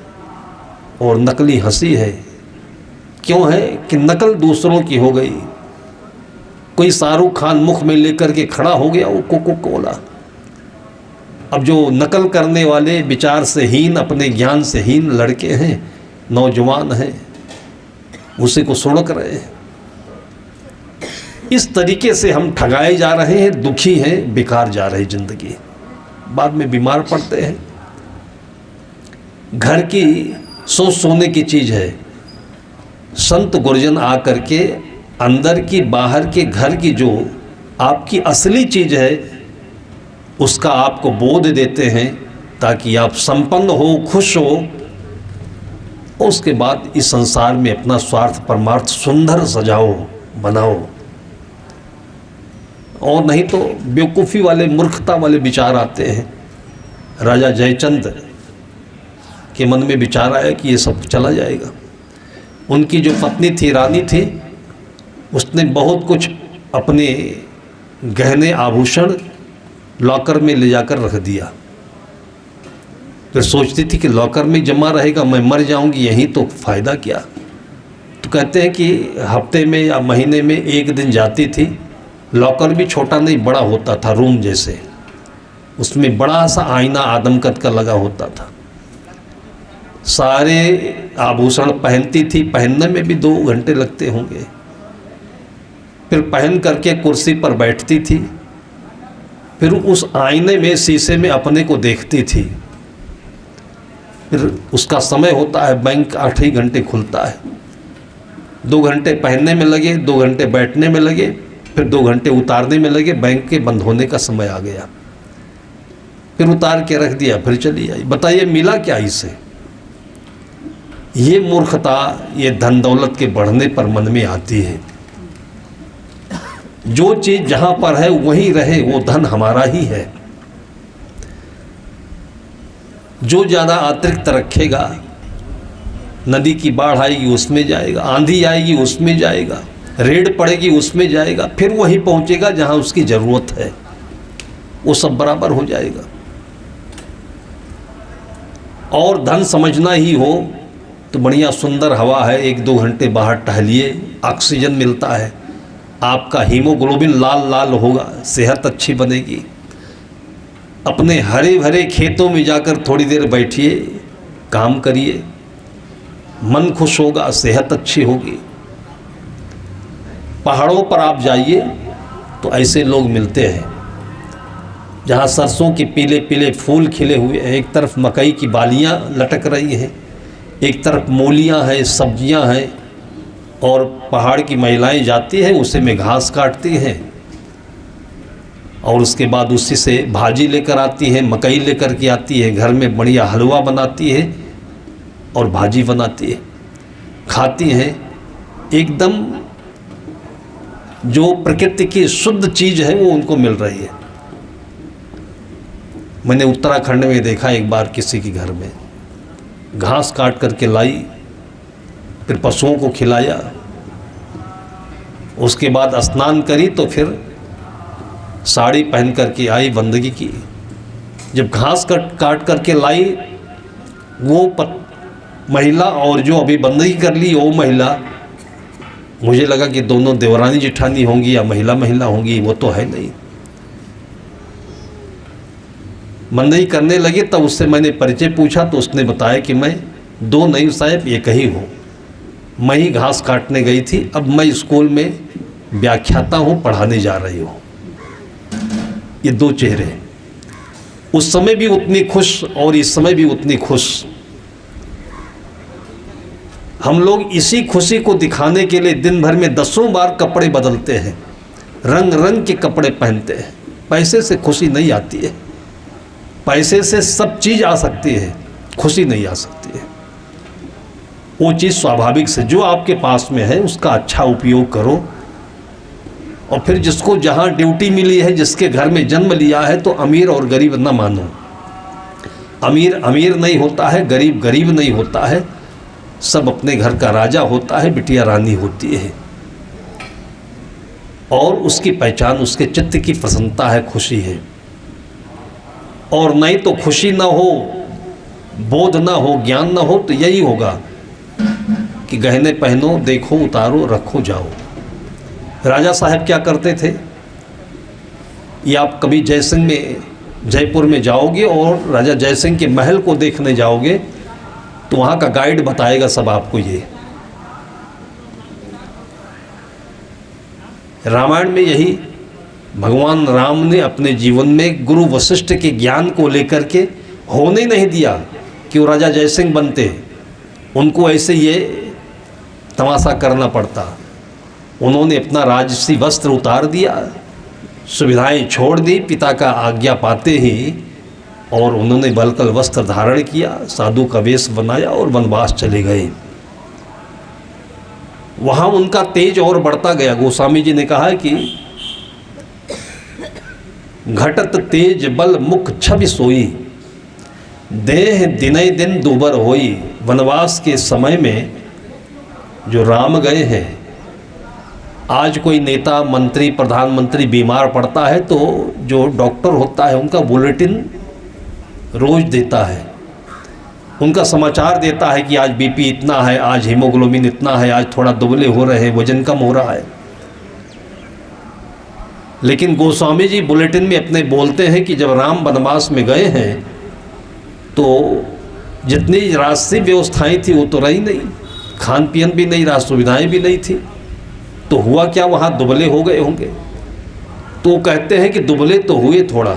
और नकली हंसी है। क्यों है? कि नकल दूसरों की हो गई। कोई शाहरुख खान मुख में लेकर के खड़ा हो गया वो कोको कोला। अब जो नकल करने वाले विचार से हीन, अपने ज्ञान से हीन लड़के हैं, नौजवान हैं, उसी को सुड़क रहे हैं। इस तरीके से हम ठगाए जा रहे हैं, दुखी हैं, बेकार जा रही जिंदगी, बाद में बीमार पड़ते हैं। घर की सोने की चीज़ है। संत गुरुजन आकर के अंदर की, बाहर के, घर की जो आपकी असली चीज़ है उसका आपको बोध देते हैं ताकि आप संपन्न हो, खुश हो। उसके बाद इस संसार में अपना स्वार्थ परमार्थ सुंदर सजाओ, बनाओ। और नहीं तो बेवकूफ़ी वाले, मूर्खता वाले विचार आते हैं। राजा जयचंद के मन में विचार आया कि ये सब चला जाएगा। उनकी जो पत्नी थी, रानी थी, उसने बहुत कुछ अपने गहने आभूषण लॉकर में ले जाकर रख दिया। फिर सोचती थी कि लॉकर में जमा रहेगा, मैं मर जाऊंगी, यहीं तो फ़ायदा क्या। तो कहते हैं कि हफ्ते में या महीने में एक दिन जाती थी। लॉकर भी छोटा नहीं, बड़ा होता था, रूम जैसे। उसमें बड़ा सा आईना आदमकद का लगा होता था। सारे आभूषण पहनती थी, पहनने में भी 2 घंटे लगते होंगे। फिर पहन करके कुर्सी पर बैठती थी, फिर उस आईने में, शीशे में अपने को देखती थी। फिर उसका समय होता है, बैंक 8 ही घंटे खुलता है। 2 घंटे पहनने में लगे, 2 घंटे बैठने में लगे, फिर 2 घंटे उतारने में लगे। बैंक के बंद होने का समय आ गया, फिर उतार के रख दिया, फिर चली आई। बताइए मिला क्या इससे? ये मूर्खता, ये धन दौलत के बढ़ने पर मन में आती है। जो चीज़ जहाँ पर है वहीं रहे, वो धन हमारा ही है। जो ज़्यादा अतिरिक्त रखेगा, नदी की बाढ़ आएगी उसमें जाएगा, आंधी आएगी उसमें जाएगा, रेड पड़ेगी उसमें जाएगा, फिर वहीं पहुँचेगा जहाँ उसकी ज़रूरत है, वो सब बराबर हो जाएगा। और धन समझना ही हो तो बढ़िया सुंदर हवा है, 1-2 घंटे बाहर टहलिए, ऑक्सीजन मिलता है, आपका हीमोग्लोबिन लाल लाल होगा, सेहत अच्छी बनेगी। अपने हरे भरे खेतों में जाकर थोड़ी देर बैठिए, काम करिए, मन खुश होगा, सेहत अच्छी होगी। पहाड़ों पर आप जाइए तो ऐसे लोग मिलते हैं जहाँ सरसों के पीले पीले फूल खिले हुए हैं, एक तरफ मकई की बालियाँ लटक रही हैं, एक तरफ मूलियाँ हैं, सब्जियाँ हैं, और पहाड़ की महिलाएं जाती हैं उसे में घास काटती हैं और उसके बाद उसी से भाजी लेकर आती है, मकई लेकर के आती है, घर में बढ़िया हलवा बनाती है और भाजी बनाती है, खाती हैं। एकदम जो प्रकृति की शुद्ध चीज़ है वो उनको मिल रही है। मैंने उत्तराखंड में देखा एक बार किसी के घर में घास काट करके लाई, फिर पशुओं को खिलाया, उसके बाद स्नान करी तो फिर साड़ी पहन करके आई, बंदगी की। जब घास काट करके लाई वो महिला और जो अभी बंदगी कर ली वो महिला, मुझे लगा कि दोनों देवरानी जिठानी होंगी या महिला होंगी, वो तो है नहीं। बंदगी करने लगे तब उससे मैंने परिचय पूछा तो उसने बताया कि मैं दो नहीं साहब एक ही हूँ, मैं ही घास काटने गई थी, अब मैं स्कूल में व्याख्याता हूँ, पढ़ाने जा रही हूँ। ये दो चेहरे, उस समय भी उतनी खुश और इस समय भी उतनी खुश। हम लोग इसी खुशी को दिखाने के लिए दिन भर में 10 बार कपड़े बदलते हैं, रंग रंग के कपड़े पहनते हैं। पैसे से खुशी नहीं आती है, पैसे से सब चीज़ आ सकती है, खुशी नहीं आ सकती है। वो चीज़ स्वाभाविक से जो आपके पास में है उसका अच्छा उपयोग करो, और फिर जिसको जहाँ ड्यूटी मिली है, जिसके घर में जन्म लिया है, तो अमीर और गरीब न मानो। अमीर अमीर नहीं होता है, गरीब गरीब नहीं होता है, सब अपने घर का राजा होता है, बिटिया रानी होती है। और उसकी पहचान उसके चित्त की प्रसन्नता है, खुशी है। और नहीं तो खुशी ना हो, बोध ना हो, ज्ञान ना हो, तो यही होगा कि गहने पहनो, देखो, उतारो, रखो, जाओ। राजा साहब क्या करते थे, ये आप कभी जयसिंह में, जयपुर में जाओगे और राजा जयसिंह के महल को देखने जाओगे तो वहाँ का गाइड बताएगा सब आपको। ये रामायण में यही भगवान राम ने अपने जीवन में गुरु वशिष्ठ के ज्ञान को लेकर के होने नहीं दिया कि वो राजा जयसिंह बनते, उनको ऐसे ये तमाशा करना पड़ता। उन्होंने अपना राजसी वस्त्र उतार दिया, सुविधाएं छोड़ दी, पिता का आज्ञा पाते ही, और उन्होंने बलकल वस्त्र धारण किया, साधु का वेश बनाया और वनवास चले गए। वहाँ उनका तेज और बढ़ता गया। गोस्वामी जी ने कहा कि घटत तेज बल मुख छवि सोई, देह दिने दिन दुबर होई। वनवास के समय में जो राम गए हैं, आज कोई नेता, मंत्री, प्रधानमंत्री बीमार पड़ता है तो जो डॉक्टर होता है उनका बुलेटिन रोज देता है, उनका समाचार देता है कि आज बीपी इतना है, आज हीमोग्लोबिन इतना है, आज थोड़ा दुबले हो रहे हैं, वजन कम हो रहा है। लेकिन गोस्वामी जी बुलेटिन में अपने बोलते हैं कि जब राम वनवास में गए हैं तो जितनी राष्ट्रीय व्यवस्थाएं थी वो तो रही नहीं, खान पीन भी नहीं रहा, सुविधाएं भी नहीं थी, तो हुआ क्या, वहाँ दुबले हो गए होंगे। तो कहते हैं कि दुबले तो हुए थोड़ा,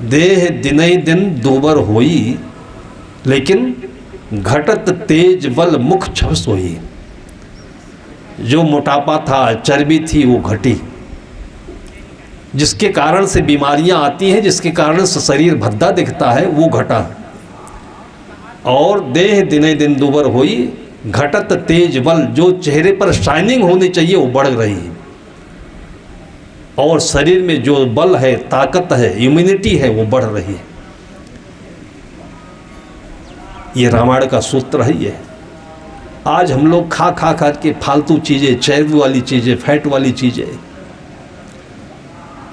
देह दिने दिन दुबर होई, लेकिन घटत तेज बल मुख छव सोई। जो मोटापा था, चर्बी थी, वो घटी, जिसके कारण से बीमारियां आती हैं, जिसके कारण से शरीर भद्दा दिखता है, वो घटा। और देह दिने दिन दुबर होई, घटत तेज बल, जो चेहरे पर शाइनिंग होनी चाहिए वो बढ़ रही है, और शरीर में जो बल है, ताकत है, इम्यूनिटी है, वो बढ़ रही है। ये रामायण का सूत्र है। ये आज हम लोग खा खा के फालतू चीज़ें, चर्बी वाली चीज़ें, फैट वाली चीज़ें,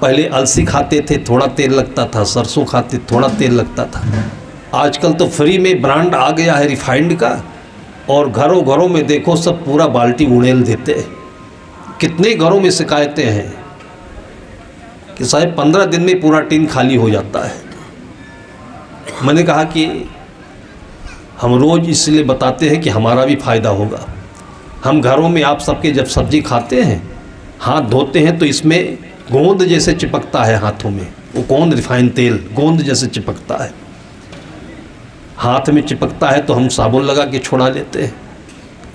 पहले अलसी खाते थे, थोड़ा तेल लगता था, सरसों खाते थोड़ा तेल लगता था, आजकल तो फ्री में ब्रांड आ गया है रिफाइंड का, और घरों घरों में देखो सब पूरा बाल्टी उड़ेल देते हैं। कितने घरों में शिकायतें हैं कि साहब 15 दिन में पूरा टीन खाली हो जाता है। मैंने कहा कि हम रोज़ इसलिए बताते हैं कि हमारा भी फ़ायदा होगा। हम घरों में आप सबके जब सब्ज़ी खाते हैं, हाथ धोते हैं तो इसमें गोंद जैसे चिपकता है हाथों में, वो कौन रिफाइंड तेल गोंद जैसे चिपकता है, हाथ में चिपकता है तो हम साबुन लगा के छुड़ा लेते हैं,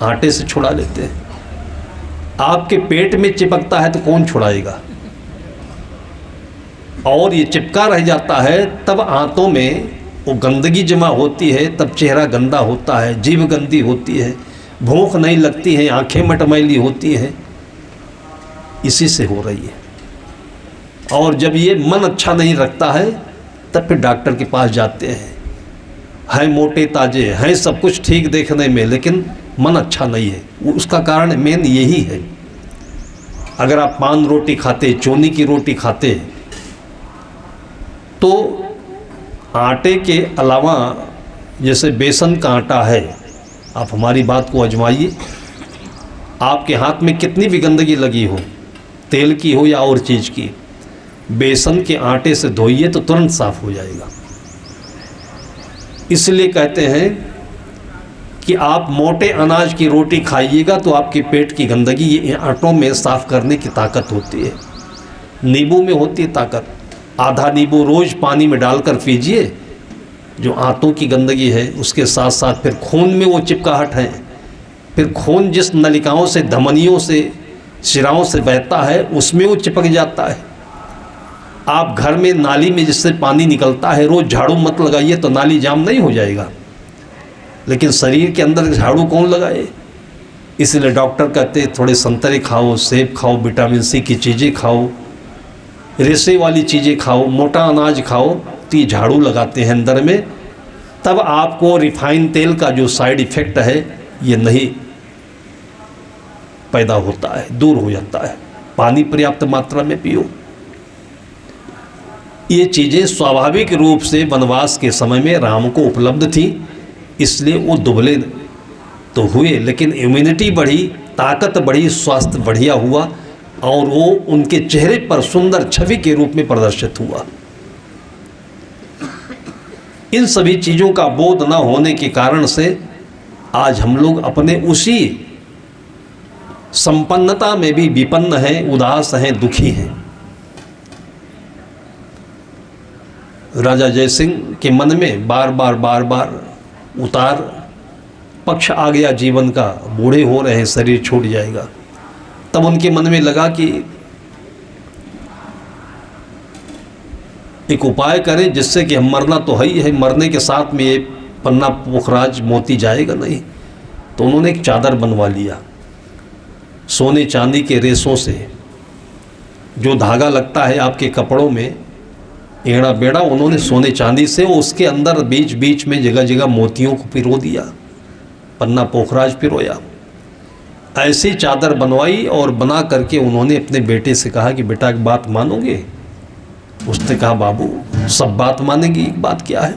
आटे से छुड़ा लेते हैं। आपके पेट में चिपकता है तो कौन छुड़ाएगा? और ये चिपका रह जाता है, तब आंतों में वो गंदगी जमा होती है, तब चेहरा गंदा होता है, जीभ गंदी होती है, भूख नहीं लगती है, आंखें मटमैली होती है। इसी से हो रही है। और जब ये मन अच्छा नहीं रखता है तब फिर डॉक्टर के पास जाते हैं मोटे ताजे हैं, सब कुछ ठीक देखने में, लेकिन मन अच्छा नहीं है। उसका कारण मेन यही है। अगर आप पान रोटी खाते, चोनी की रोटी खाते, तो आटे के अलावा जैसे बेसन का आटा है, आप हमारी बात को आजमाइए। आपके हाथ में कितनी भी गंदगी लगी हो, तेल की हो या और चीज़ की, बेसन के आटे से धोइए तो तुरंत साफ हो जाएगा। इसलिए कहते हैं कि आप मोटे अनाज की रोटी खाइएगा तो आपके पेट की गंदगी ये आटों में साफ करने की ताकत होती है। नींबू में होती है ताकत। आधा नींबू रोज़ पानी में डालकर पीजिए, जो आंतों की गंदगी है उसके साथ साथ फिर खून में वो चिपकाहट है, फिर खून जिस नलिकाओं से, धमनियों से, शिराओं से बहता है उसमें वो चिपक जाता है। आप घर में नाली में जिससे पानी निकलता है, रोज़ झाड़ू मत लगाइए तो नाली जाम नहीं हो जाएगा, लेकिन शरीर के अंदर झाड़ू कौन लगाए। इसलिए डॉक्टर कहते हैं थोड़े संतरे खाओ, सेब खाओ, विटामिन सी की चीज़ें खाओ, रेशे वाली चीज़ें खाओ, मोटा अनाज खाओ, तो ये झाड़ू लगाते हैं अंदर में। तब आपको रिफाइन तेल का जो साइड इफ़ेक्ट है ये नहीं पैदा होता है, दूर हो जाता है। पानी पर्याप्त मात्रा में पियो। ये चीज़ें स्वाभाविक रूप से वनवास के समय में राम को उपलब्ध थी, इसलिए वो दुबले तो हुए, लेकिन इम्यूनिटी बढ़ी, ताकत बढ़ी, स्वास्थ्य बढ़िया हुआ और वो उनके चेहरे पर सुंदर छवि के रूप में प्रदर्शित हुआ। इन सभी चीज़ों का बोध न होने के कारण से आज हम लोग अपने उसी संपन्नता में भी विपन्न हैं, उदास हैं, दुखी हैं। राजा जयसिंह के मन में बार बार उतार पक्ष आ गया जीवन का, बूढ़े हो रहे हैं, शरीर छूट जाएगा। तब उनके मन में लगा कि एक उपाय करें जिससे कि हम, मरना तो है ही है, मरने के साथ में ये पन्ना पोखराज मोती जाएगा नहीं। तो उन्होंने एक चादर बनवा लिया सोने चांदी के रेशों से। जो धागा लगता है आपके कपड़ों में, एड़ा बेड़ा, उन्होंने सोने चांदी से, उसके अंदर बीच बीच में जगह जगह मोतियों को पिरो दिया, पन्ना पोखराज पिरोया। ऐसी चादर बनवाई और बना करके उन्होंने अपने बेटे से कहा कि बेटा एक बात मानोगे। उसने कहा बाबू सब बात मानेंगी, एक बात क्या है।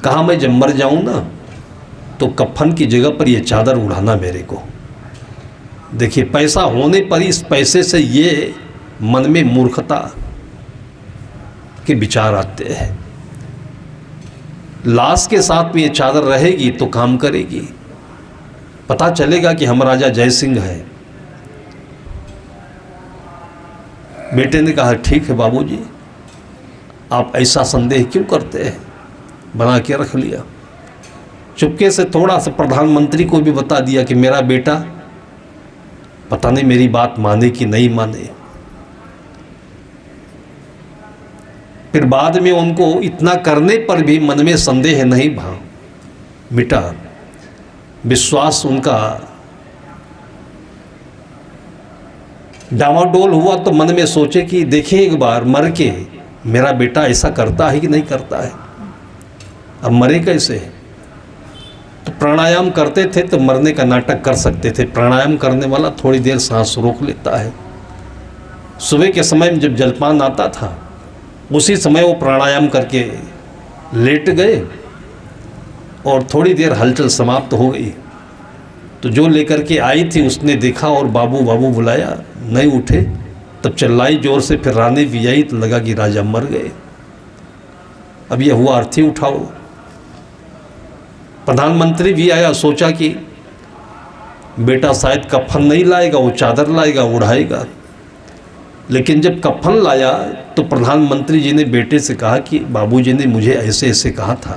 कहा मैं जब मर जाऊँ ना तो कफन की जगह पर ये चादर उड़ाना मेरे को। देखिए पैसा होने पर इस पैसे से ये मन में मूर्खता के विचार आते हैं। लाश के साथ में ये चादर रहेगी तो काम करेगी, पता चलेगा कि हम राजा जयसिंह हैं। बेटे ने कहा ठीक है बाबूजी, आप ऐसा संदेह क्यों करते हैं। बना के रख लिया। चुपके से थोड़ा सा प्रधानमंत्री को भी बता दिया कि मेरा बेटा पता नहीं मेरी बात माने कि नहीं माने। फिर बाद में उनको इतना करने पर भी मन में संदेह नहीं मिटा, विश्वास उनका डामाडोल हुआ। तो मन में सोचे कि देखें एक बार मर के मेरा बेटा ऐसा करता है कि नहीं करता है। अब मरे कैसे। तो प्राणायाम करते थे तो मरने का नाटक कर सकते थे। प्राणायाम करने वाला थोड़ी देर सांस रोक लेता है। सुबह के समय में जब जलपान आता था उसी समय वो प्राणायाम करके लेट गए और थोड़ी देर हलचल समाप्त हो गई। तो जो लेकर के आई थी उसने देखा और बाबू बाबू बुलाया, नहीं उठे। तब चिल्लाई जोर से, फिर रानी भी आई तो लगा कि राजा मर गए। अब यह हुआ अर्थी उठाओ। प्रधानमंत्री भी आया, सोचा कि बेटा शायद कफन नहीं लाएगा, वो चादर लाएगा, उड़ाएगा। लेकिन जब कफन लाया तो प्रधानमंत्री जी ने बेटे से कहा कि बाबूजी ने मुझे ऐसे ऐसे कहा था।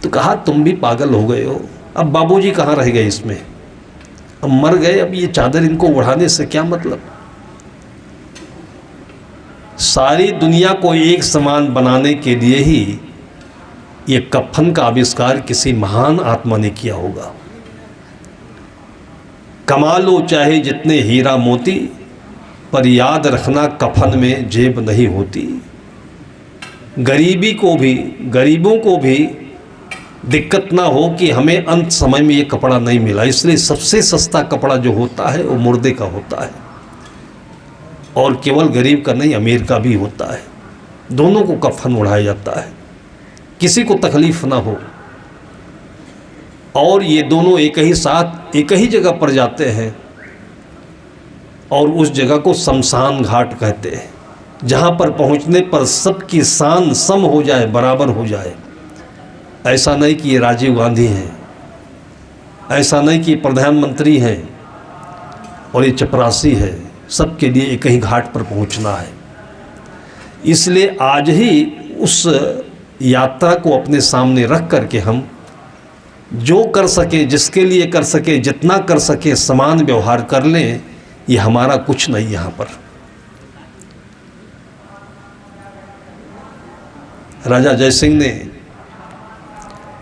तो कहा तुम भी पागल हो गए हो। अब बाबूजी कहाँ रह गए इसमें, अब मर गए, अब ये चादर इनको उड़ाने से क्या मतलब। सारी दुनिया को एक समान बनाने के लिए ही ये कफन का आविष्कार किसी महान आत्मा ने किया होगा। कमा लो चाहे जितने हीरा मोती, पर याद रखना कफन में जेब नहीं होती। गरीबों को भी दिक्कत ना हो कि हमें अंत समय में ये कपड़ा नहीं मिला, इसलिए सबसे सस्ता कपड़ा जो होता है वो मुर्दे का होता है, और केवल गरीब का नहीं, अमीर का भी होता है। दोनों को कफन ओढ़ाया जाता है, किसी को तकलीफ ना हो। और ये दोनों एक ही साथ एक ही जगह पर जाते हैं, और उस जगह को शमशान घाट कहते हैं, जहाँ पर पहुँचने पर सबकी शान सम हो जाए, बराबर हो जाए। ऐसा नहीं कि ये राजीव गांधी हैं, ऐसा नहीं कि प्रधानमंत्री हैं और ये चपरासी है, सबके लिए एक ही घाट पर पहुंचना है। इसलिए आज ही उस यात्रा को अपने सामने रख करके हम जो कर सके, जिसके लिए कर सके, जितना कर सके समान व्यवहार कर लें। ये हमारा कुछ नहीं। यहाँ पर राजा जयसिंह ने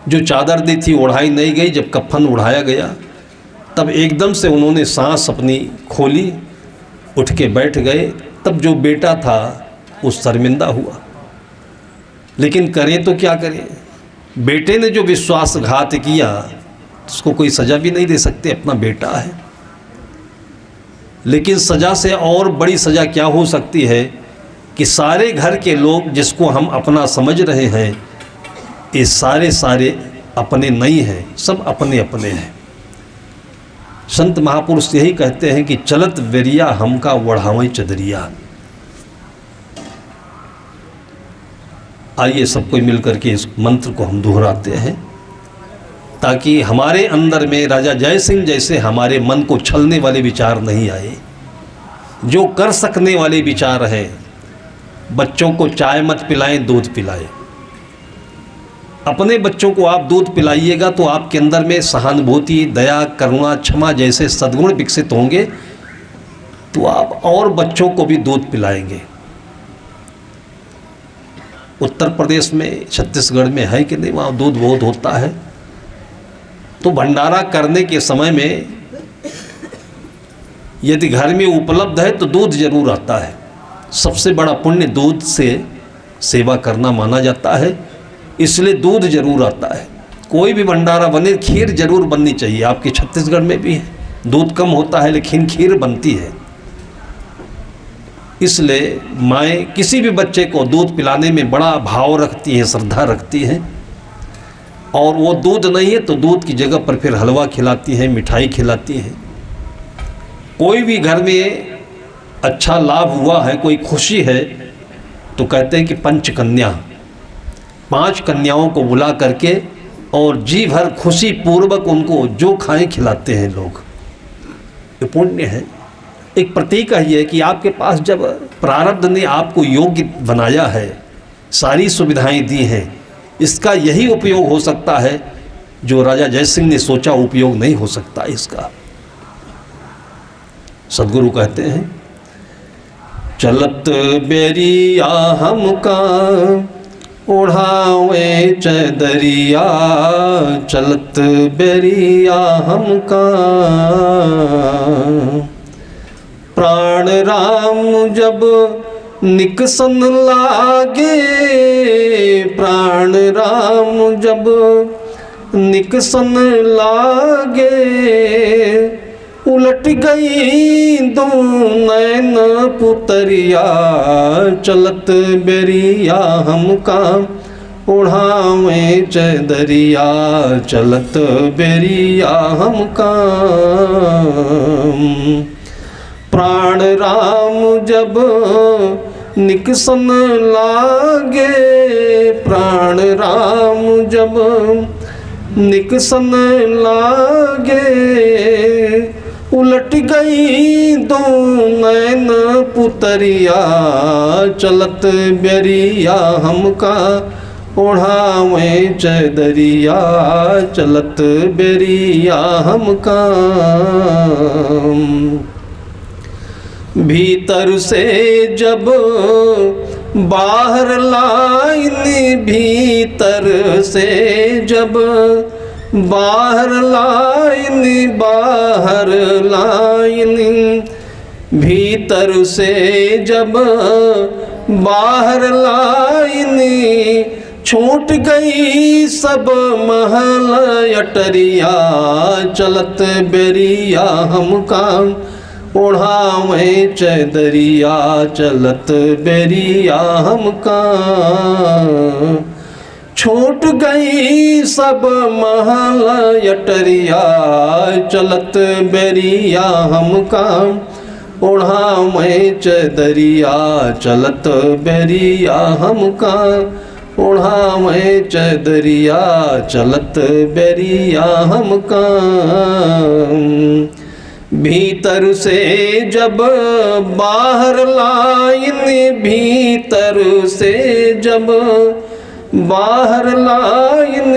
जो चादर दी थी ओढ़ाई नहीं गई। जब कफन उड़ाया गया तब एकदम से उन्होंने सांस अपनी खोली, उठ के बैठ गए। तब जो बेटा था वो शर्मिंदा हुआ, लेकिन करें तो क्या करें। बेटे ने जो विश्वासघात किया उसको कोई सज़ा भी नहीं दे सकते, अपना बेटा है। लेकिन सज़ा से और बड़ी सज़ा क्या हो सकती है कि सारे घर के लोग जिसको हम अपना समझ रहे हैं, ये सारे अपने नहीं हैं, सब अपने अपने हैं। संत महापुरुष यही कहते हैं कि चलत वेरिया हमका वढ़ावई चदरिया। आइए सब कोई मिलकर के इस मंत्र को हम दोहराते हैं, ताकि हमारे अंदर में राजा जय सिंह जैसे हमारे मन को छलने वाले विचार नहीं आए, जो कर सकने वाले विचार हैं। बच्चों को चाय मत पिलाएं, दूध पिलाएं। अपने बच्चों को आप दूध पिलाइएगा तो आपके अंदर में सहानुभूति, दया, करुणा, क्षमा जैसे सद्गुण विकसित होंगे, तो आप और बच्चों को भी दूध पिलाएंगे। उत्तर प्रदेश में, छत्तीसगढ़ में है कि नहीं, वहाँ दूध बहुत होता है। तो भंडारा करने के समय में यदि घर में उपलब्ध है तो दूध जरूर आता है। सबसे बड़ा पुण्य दूध से सेवा करना माना जाता है, इसलिए दूध जरूर आता है। कोई भी भंडारा बने, खीर जरूर बननी चाहिए। आपके छत्तीसगढ़ में भी है, दूध कम होता है लेकिन खीर बनती है। इसलिए माएँ किसी भी बच्चे को दूध पिलाने में बड़ा भाव रखती हैं, श्रद्धा रखती हैं। और वो दूध नहीं है तो दूध की जगह पर फिर हलवा खिलाती हैं, मिठाई खिलाती हैं। कोई भी घर में अच्छा लाभ हुआ है, कोई खुशी है, तो कहते हैं कि पंचकन्या, 5 कन्याओं को बुला करके और जी भर खुशी पूर्वक उनको जो खाएं खिलाते हैं लोग। ये पुण्य है। एक प्रतीक है ये कि आपके पास जब प्रारब्ध ने आपको योग्य बनाया है, सारी सुविधाएं दी हैं, इसका यही उपयोग हो सकता है जो राजा जयसिंह ने सोचा उपयोग नहीं हो सकता इसका। सदगुरु कहते हैं, चलत बेरिया हमका ओढ़ावे चदरिया, चलत बेरिया हमका प्राण राम जब निकसन लागे, प्राण राम जब निकसन लागे, उलट गई दो नैन पुतरिया, चलत बेरिया हमका ओढ़ावे चदरिया, चलत बेरिया हमका प्राण राम जब निकसन लागे, प्राण राम जब निकसन लागे, उलट गई दो नैन पुतरिया, चलत बेरिया हमका ओढ़ावे चदरिया, चलत बेरिया हमका भीतर से जब बाहर लाइन, भीतर से जब बाहर लाइन, बाहर लाइन, भीतर से जब बाहर लाइन, छूट गई सब महल अटरिया, चलत बेरिया हमका ओढ़ावे चदरिया, चलत बेरिया हमका। छूट गई सब महल अटरिया, चलत बेरिया हमका ओढ़ावे चदरिया, चलत बेरिया हमका ओढ़ावे चदरिया, चलत बेरिया हमका। भीतर से जब बाहर लाइन, भीतर से जब बाहर लाइन,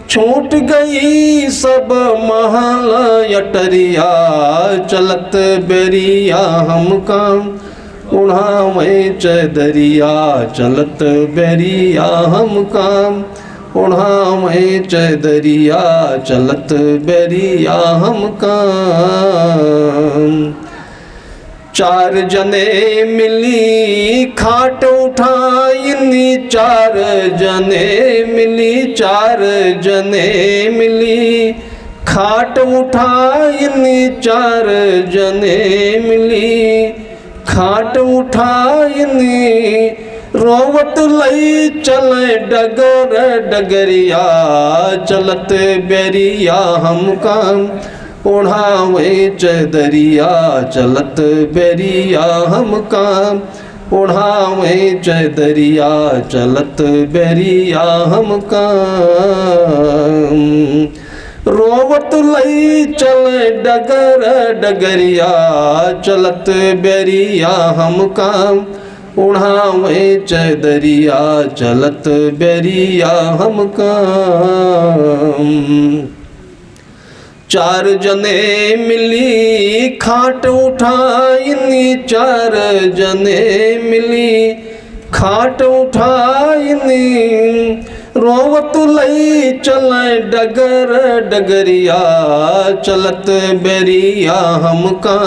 छूट गई सब महल अटरिया, चलत बेरिया हमका ओढ़ावे चदरिया, चलत बेरिया हमका ओढ़ावे चदरिया, चलत बेरिया हमका। चार जने मिली खाट उठाइनी, चार जने मिली, चार जने मिली खाट उठाइनी, चार जने मिली खाट उठाइनी, रोवत लई चले डगर डगरिया, चलत बेरिया हमका ओढ़ावे चदरिया, चलत बेरिया हमका ओढ़ावे चदरिया, चलत बेरिया हमका। रोवत लई चले डगर डगरिया, चलत बेरिया हमका ओढ़ावे चदरिया, चलत बेरिया हमका। चार जने मिली खाट उठाइनी, चार जने मिली खाट उठाइनी, रोवत लई चले डगर डगरिया, चलत बेरिया हमका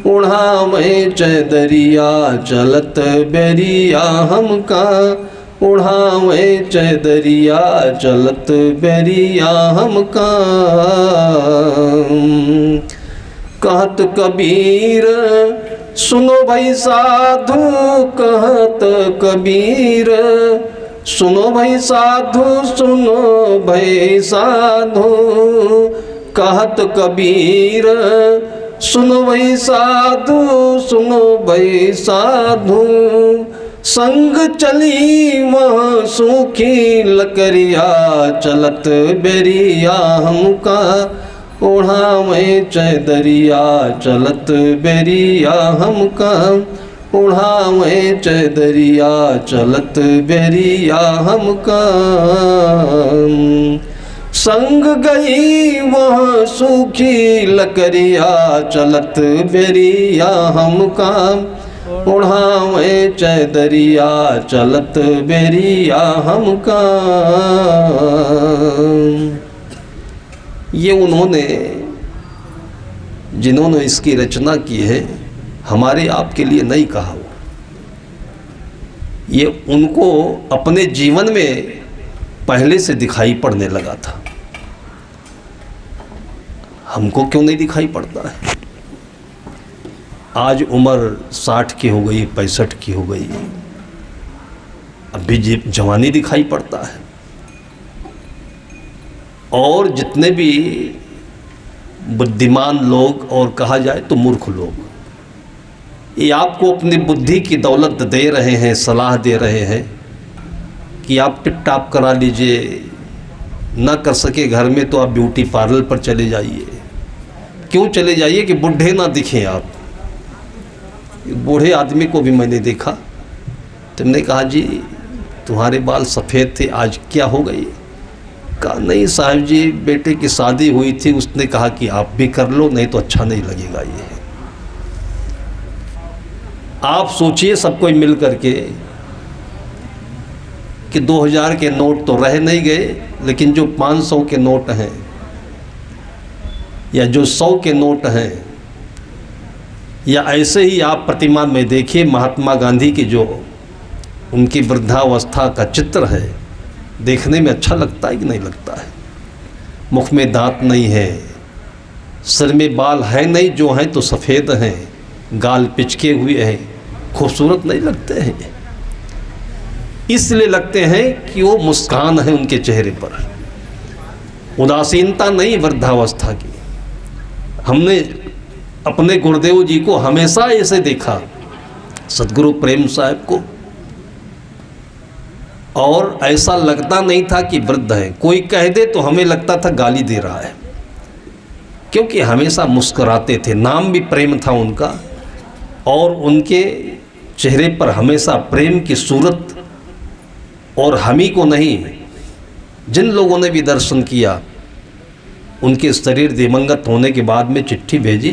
ओढ़ावे चदरिया, चलत बेरिया हमका ओढ़ावे चदरिया, चलत बेरिया हमका। कहत कबीर सुनो भाई साधु, कहत कबीर सुनो भाई साधु, सुनो भाई साधु, कहत कबीर सुनो भाई साधु, सुनो भाई साधु, संग चली वहाँ सूखी लकड़िया, चलत बेरिया हमका ओढ़ावे चदरिया, चलत बेरिया हमका ओढ़ावे चदरिया, चलत बेरिया हमका। संग गई वहाँ सूखी लकड़िया, चलत बेरिया हमका ओढ़ावे चदरिया, चलत बेरिया हमका। ये उन्होंने जिन्होंने इसकी रचना की है, हमारे आपके लिए नहीं कहा वो, ये उनको अपने जीवन में पहले से दिखाई पड़ने लगा था। हमको क्यों नहीं दिखाई पड़ता है? आज उम्र 60 की हो गई, 65 की हो गई, अभी जवानी दिखाई पड़ता है। और जितने भी बुद्धिमान लोग और कहा जाए तो मूर्ख लोग, ये आपको अपनी बुद्धि की दौलत दे रहे हैं, सलाह दे रहे हैं कि आप टिप टाप करा लीजिए, ना कर सके घर में तो आप ब्यूटी पार्लर पर चले जाइए। क्यों चले जाइए? कि बूढ़े ना दिखें आप। बूढ़े आदमी को भी मैंने देखा, तुमने कहा जी तुम्हारे बाल सफ़ेद थे, आज क्या हो गई? कहा नहीं साहब जी, बेटे की शादी हुई थी, उसने कहा कि आप भी कर लो, नहीं तो अच्छा नहीं लगेगा ये। आप सोचिए सब कोई मिल करके कि 2000 के नोट तो रह नहीं गए, लेकिन जो 500 के नोट हैं या जो 100 के नोट हैं, या ऐसे ही आप प्रतिमा में देखिए महात्मा गांधी की जो उनकी वृद्धावस्था का चित्र है, देखने में अच्छा लगता है कि नहीं लगता है। मुख में दांत नहीं है, सिर में बाल है नहीं, जो हैं तो सफ़ेद हैं, गाल पिचके हुए हैं, खूबसूरत नहीं लगते हैं। इसलिए लगते हैं कि वो मुस्कान है उनके चेहरे पर, उदासीनता नहीं वृद्धावस्था की। हमने अपने गुरुदेव जी को हमेशा ऐसे देखा, सतगुरु प्रेम साहब को, और ऐसा लगता नहीं था कि वृद्ध है। कोई कह दे तो हमें लगता था गाली दे रहा है, क्योंकि हमेशा मुस्कुराते थे। नाम भी प्रेम था उनका, और उनके चेहरे पर हमेशा प्रेम की सूरत। और हम ही को नहीं, जिन लोगों ने भी दर्शन किया, उनके शरीर दिवंगत होने के बाद में चिट्ठी भेजी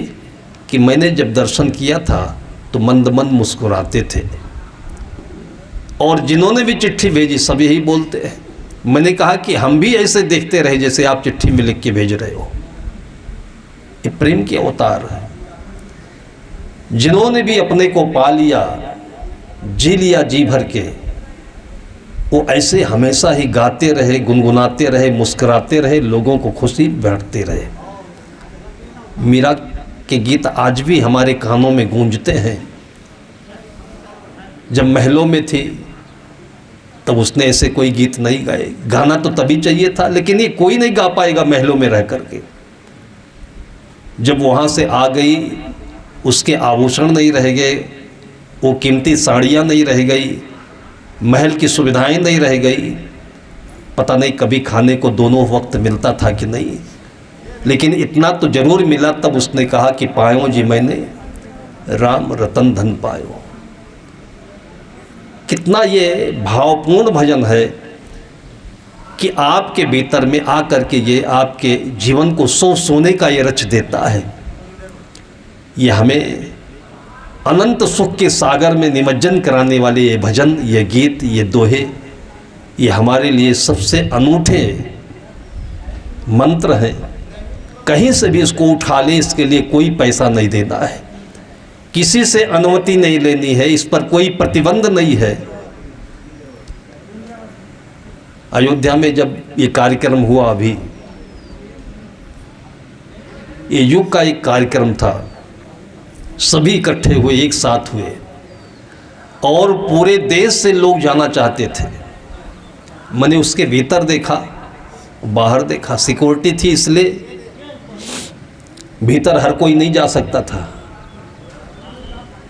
कि मैंने जब दर्शन किया था तो मंद मंद मुस्कुराते थे। और जिन्होंने भी चिट्ठी भेजी सब यही बोलते हैं। मैंने कहा कि हम भी ऐसे देखते रहे जैसे आप चिट्ठी में लिख के भेज रहे हो। ये प्रेम के अवतार है। जिन्होंने भी अपने को पा लिया, जी लिया जी भर के, वो ऐसे हमेशा ही गाते रहे, गुनगुनाते रहे, मुस्कुराते रहे, लोगों को खुशी बांटते रहे। मीरा के गीत आज भी हमारे कानों में गूंजते हैं। जब महलों में थी तब उसने ऐसे कोई गीत नहीं गाए। गाना तो तभी चाहिए था, लेकिन ये कोई नहीं गा पाएगा महलों में रह करके। जब वहाँ से आ गई, उसके आभूषण नहीं रह गए, वो कीमती साड़ियाँ नहीं रह गई, महल की सुविधाएं नहीं रह गई। पता नहीं कभी खाने को दोनों वक्त मिलता था कि नहीं, लेकिन इतना तो जरूर मिला। तब उसने कहा कि पायो जी मैंने राम रतन धन पायो। कितना ये भावपूर्ण भजन है कि आपके भीतर में आकर के ये आपके जीवन को सोने का ये रच देता है। ये हमें अनंत सुख के सागर में निमज्जन कराने वाले ये भजन, ये गीत, ये दोहे, ये हमारे लिए सबसे अनूठे मंत्र हैं। कहीं से भी इसको उठा ले, इसके लिए कोई पैसा नहीं देना है, किसी से अनुमति नहीं लेनी है, इस पर कोई प्रतिबंध नहीं है। अयोध्या में जब ये कार्यक्रम हुआ, अभी ये युग का एक कार्यक्रम था, सभी इकट्ठे हुए, एक साथ हुए, और पूरे देश से लोग जाना चाहते थे। मैंने उसके भीतर देखा, बाहर देखा, सिक्योरिटी थी इसलिए भीतर हर कोई नहीं जा सकता था।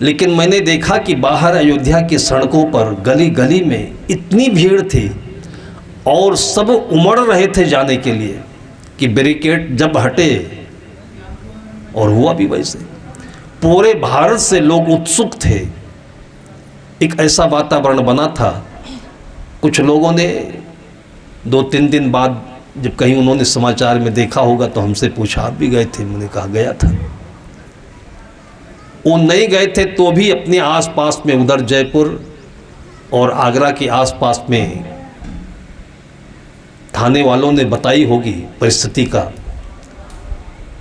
लेकिन मैंने देखा कि बाहर अयोध्या की सड़कों पर, गली गली में इतनी भीड़ थी, और सब उमड़ रहे थे जाने के लिए कि बैरिकेड जब हटे, और हुआ भी वैसे। पूरे भारत से लोग उत्सुक थे। एक ऐसा वातावरण बना था। कुछ लोगों ने 2-3 दिन बाद जब कहीं उन्होंने समाचार में देखा होगा तो हमसे पूछा, आप भी गए थे? मैंने कहा गया था। वो नहीं गए थे तो भी अपने आसपास में, उधर जयपुर और आगरा के आसपास में थाने वालों ने बताई होगी परिस्थिति का,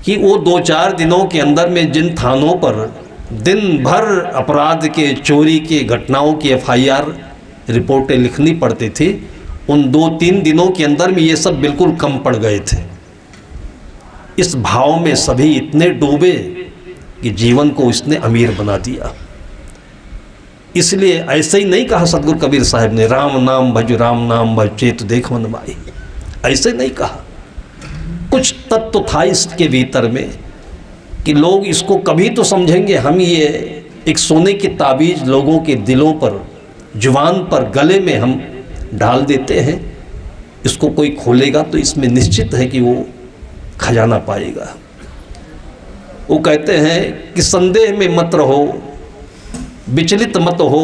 कि वो 2-4 दिनों के अंदर में जिन थानों पर दिन भर अपराध के, चोरी के घटनाओं की FIR रिपोर्टें लिखनी पड़ती थी, उन 2-3 दिनों के अंदर में ये सब बिल्कुल कम पड़ गए थे। इस भाव में सभी इतने डूबे कि जीवन को इसने अमीर बना दिया। इसलिए ऐसे ही नहीं कहा सतगुरु कबीर साहब ने, राम नाम भज राम नाम भज चेत देख मन माई। ऐसे नहीं कहा। कुछ तत्व था इसके भीतर में कि लोग इसको कभी तो समझेंगे। हम ये एक सोने की ताबीज लोगों के दिलों पर, जुबान पर, गले में हम डाल देते हैं। इसको कोई खोलेगा तो इसमें निश्चित है कि वो खजाना पाएगा। वो कहते हैं कि संदेह में मत रहो, विचलित मत हो,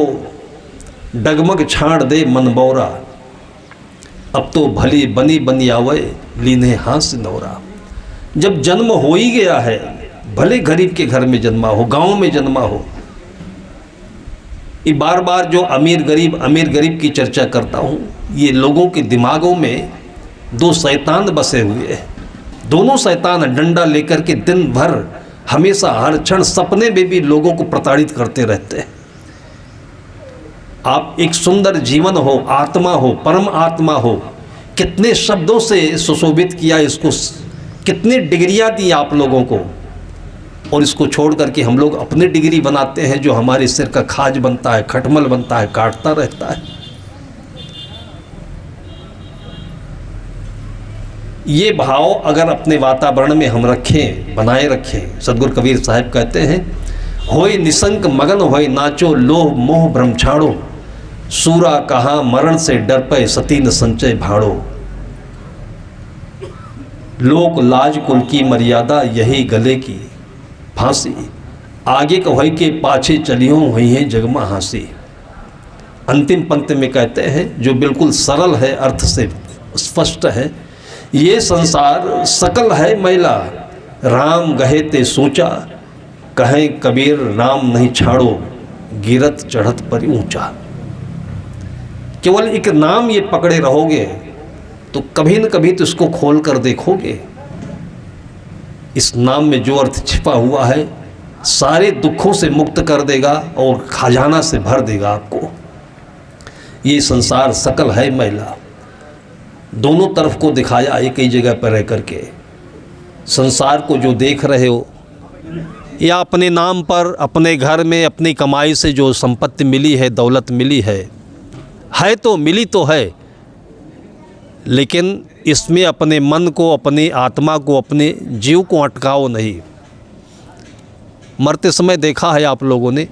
डगमग छाड़ दे मन बौरा, अब तो भली बनी बनी आवे लीने हाथ नौरा। जब जन्म हो ही गया है, भले गरीब के घर में जन्मा हो, गांव में जन्मा हो, ये बार बार जो अमीर गरीब की चर्चा करता हूँ, ये लोगों के दिमागों में दो शैतान बसे हुए हैं। दोनों शैतान डंडा लेकर के दिन भर हमेशा हर क्षण सपने में भी लोगों को प्रताड़ित करते रहते हैं। आप एक सुंदर जीवन हो, आत्मा हो, परम आत्मा हो, कितने शब्दों से सुशोभित किया इसको, कितनी डिग्रियां दी आप लोगों को, और इसको छोड़ करके हम लोग अपनी डिग्री बनाते हैं जो हमारे सिर का खाज बनता है, खटमल बनता है, काटता रहता है। ये भाव अगर अपने वातावरण में हम रखें, बनाए रखें, सदगुरु कबीर साहब कहते हैं, होए निसंक मगन होए नाचो, लोभ मोह भ्रम छाड़ो, सूरा कहा मरण से डर पे सती न संचय भाड़ो, लोक लाज कुल की मर्यादा यही गले की फांसी, आगे कहे के पाछे चलियों हुई है जगमा हांसी। अंतिम पंक्ति में कहते हैं, जो बिल्कुल सरल है, अर्थ से स्पष्ट है, ये संसार सकल है मैला, राम गहे ते सोचा, कहें कबीर नाम नहीं छाड़ो, गिरत चढ़त पर ऊंचा। केवल एक नाम ये पकड़े रहोगे तो कभी न कभी तो इसको खोल कर देखोगे। इस नाम में जो अर्थ छिपा हुआ है सारे दुखों से मुक्त कर देगा और खजाना से भर देगा आपको। ये संसार सकल है मैला, दोनों तरफ को दिखाया एक ही जगह पर रह करके। संसार को जो देख रहे हो, या अपने नाम पर, अपने घर में, अपनी कमाई से जो संपत्ति मिली है, दौलत मिली है तो मिली तो है, लेकिन इसमें अपने मन को, अपनी आत्मा को, अपने जीव को अटकाओ नहीं। मरते समय देखा है आप लोगों ने,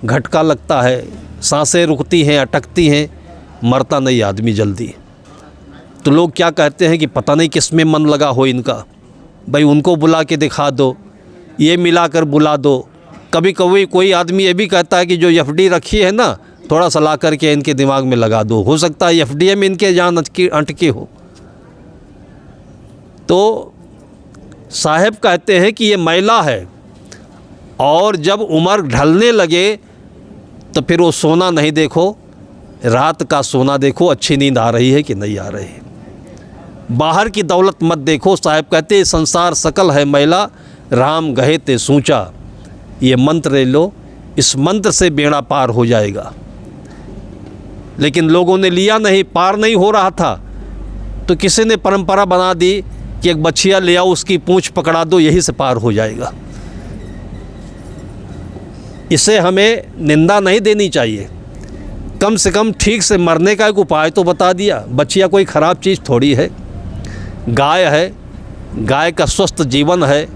झटका लगता है, सांसें रुकती हैं, अटकती हैं, मरता नहीं आदमी जल्दी। तो लोग क्या कहते हैं कि पता नहीं किस में मन लगा हो इनका, भाई उनको बुला के दिखा दो, ये मिला कर बुला दो। कभी कभी कोई आदमी ये भी कहता है कि जो एफडी रखी है ना, थोड़ा सा ला करके इनके दिमाग में लगा दो, हो सकता है एफडी में इनके जान अटकी हो। तो साहब कहते हैं कि ये मैला है, और जब उम्र ढलने लगे तो फिर वो सोना नहीं देखो, रात का सोना देखो, अच्छी नींद आ रही है कि नहीं आ रही है। बाहर की दौलत मत देखो। साहब कहते हैं संसार सकल है मैला, राम गहे ते सोचा। ये मंत्र ले लो, इस मंत्र से बेड़ा पार हो जाएगा। लेकिन लोगों ने लिया नहीं, पार नहीं हो रहा था, तो किसी ने परंपरा बना दी कि एक बछिया ले आओ, उसकी पूंछ पकड़ा दो, यही से पार हो जाएगा। इसे हमें निंदा नहीं देनी चाहिए, कम से कम ठीक से मरने का एक उपाय तो बता दिया। बछिया कोई ख़राब चीज़ थोड़ी है, गाय है, गाय का स्वस्थ जीवन है,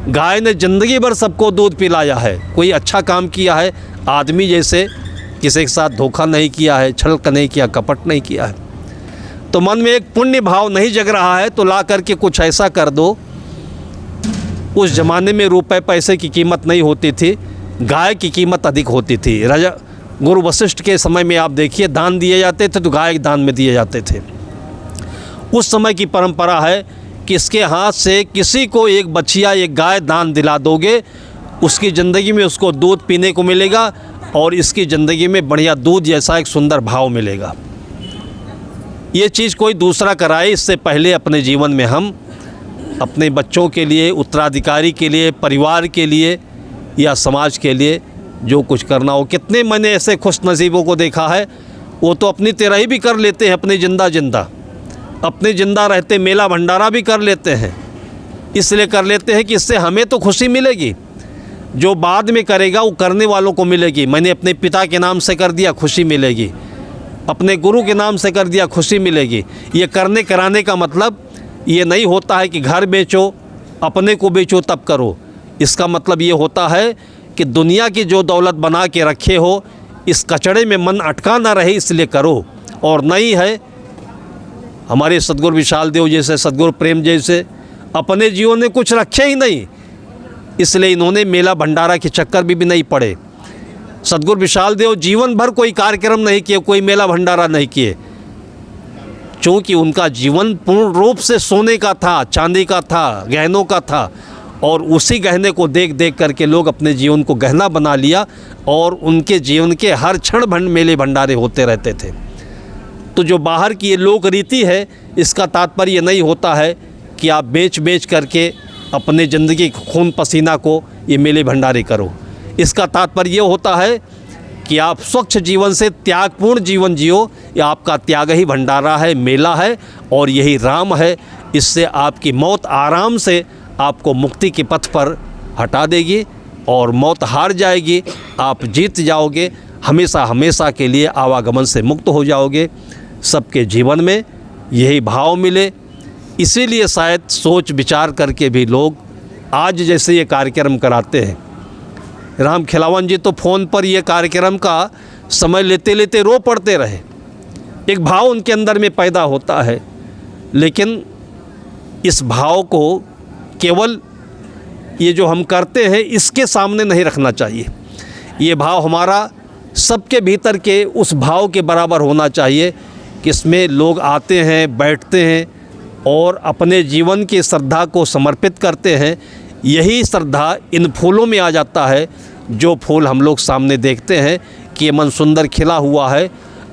गाय ने ज़िंदगी भर सबको दूध पिलाया है, कोई अच्छा काम किया है, आदमी जैसे किसी के साथ धोखा नहीं किया है, छल नहीं किया, कपट नहीं किया है। तो मन में एक पुण्य भाव नहीं जग रहा है तो ला करके कुछ ऐसा कर दो। उस ज़माने में रुपए पैसे की कीमत नहीं होती थी, गाय की कीमत अधिक होती थी। राजा गुरु वशिष्ठ के समय में आप देखिए, दान दिए जाते थे तो गाय दान में दिए जाते थे। उस समय की परंपरा है कि इसके हाथ से किसी को एक बछिया, एक गाय दान दिला दोगे, उसकी ज़िंदगी में उसको दूध पीने को मिलेगा और इसकी ज़िंदगी में बढ़िया दूध जैसा एक सुंदर भाव मिलेगा। ये चीज़ कोई दूसरा कराए, इससे पहले अपने जीवन में हम अपने बच्चों के लिए, उत्तराधिकारी के लिए, परिवार के लिए या समाज के लिए जो कुछ करना हो। कितने मैंने ऐसे खुश नसीबों को देखा है, वो तो अपनी तेराही भी कर लेते हैं, अपने अपने जिंदा रहते मेला भंडारा भी कर लेते हैं। इसलिए कर लेते हैं कि इससे हमें तो खुशी मिलेगी, जो बाद में करेगा वो करने वालों को मिलेगी। मैंने अपने पिता के नाम से कर दिया, खुशी मिलेगी, अपने गुरु के नाम से कर दिया, खुशी मिलेगी। ये करने कराने का मतलब ये नहीं होता है कि घर बेचो, अपने को बेचो तब करो। इसका मतलब ये होता है कि दुनिया की जो दौलत बना के रखे हो, इस कचड़े में मन अटका ना रहे, इसलिए करो। और नहीं है, हमारे सदगुरु विशाल देव जैसे, सदगुरु प्रेम जैसे अपने जीवन में कुछ रखे ही नहीं, इसलिए इन्होंने मेला भंडारा के चक्कर भी नहीं पड़े। सदगुरु विशाल देव जीवन भर कोई कार्यक्रम नहीं किए, कोई मेला भंडारा नहीं किए, क्योंकि उनका जीवन पूर्ण रूप से सोने का था, चांदी का था, गहनों का था। और उसी गहने को देख देख करके लोग अपने जीवन को गहना बना लिया और उनके जीवन के हर क्षण मेले भंडारे होते रहते थे। तो जो बाहर की ये लोक रीति है, इसका तात्पर्य नहीं होता है कि आप बेच बेच करके अपने ज़िंदगी खून पसीना को ये मेले भंडारे करो। इसका तात्पर्य ये होता है कि आप स्वच्छ जीवन से त्यागपूर्ण जीवन जियो। ये आपका त्याग ही भंडारा है, मेला है और यही राम है। इससे आपकी मौत आराम से आपको मुक्ति के पथ पर हटा देगी और मौत हार जाएगी, आप जीत जाओगे, हमेशा हमेशा के लिए आवागमन से मुक्त हो जाओगे। सबके जीवन में यही भाव मिले, इसीलिए शायद सोच विचार करके भी लोग आज जैसे ये कार्यक्रम कराते हैं। राम खिलावन जी तो फ़ोन पर ये कार्यक्रम का समय लेते लेते रो पड़ते रहे। एक भाव उनके अंदर में पैदा होता है, लेकिन इस भाव को केवल ये जो हम करते हैं इसके सामने नहीं रखना चाहिए। ये भाव हमारा सबके भीतर के उस भाव के बराबर होना चाहिए कि इसमें लोग आते हैं, बैठते हैं और अपने जीवन की श्रद्धा को समर्पित करते हैं। यही श्रद्धा इन फूलों में आ जाता है। जो फूल हम लोग सामने देखते हैं कि ये मन सुंदर खिला हुआ है,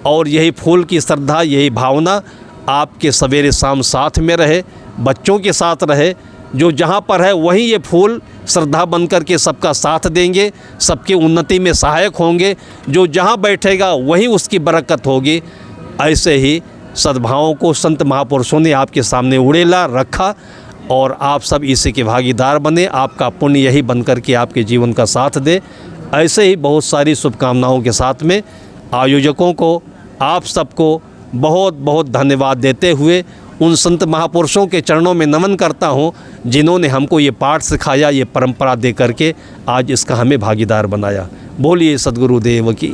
और यही फूल की श्रद्धा, यही भावना आपके सवेरे शाम साथ में रहे, बच्चों के साथ रहे। जो जहाँ पर है वहीं ये फूल श्रद्धा बन कर के सबका साथ देंगे, सबकी उन्नति में सहायक होंगे। जो जहाँ बैठेगा वहीं उसकी बरकत होगी। ऐसे ही सद्भावों को संत महापुरुषों ने आपके सामने उड़ेला रखा और आप सब इसी के भागीदार बने। आपका पुण्य यही बन कर के आपके जीवन का साथ दे। ऐसे ही बहुत सारी शुभकामनाओं के साथ में आयोजकों को, आप सबको बहुत बहुत धन्यवाद देते हुए उन संत महापुरुषों के चरणों में नमन करता हूँ जिन्होंने हमको ये पाठ सिखाया, ये परंपरा दे करके आज इसका हमें भागीदार बनाया। बोलिए सद्गुरुदेव की।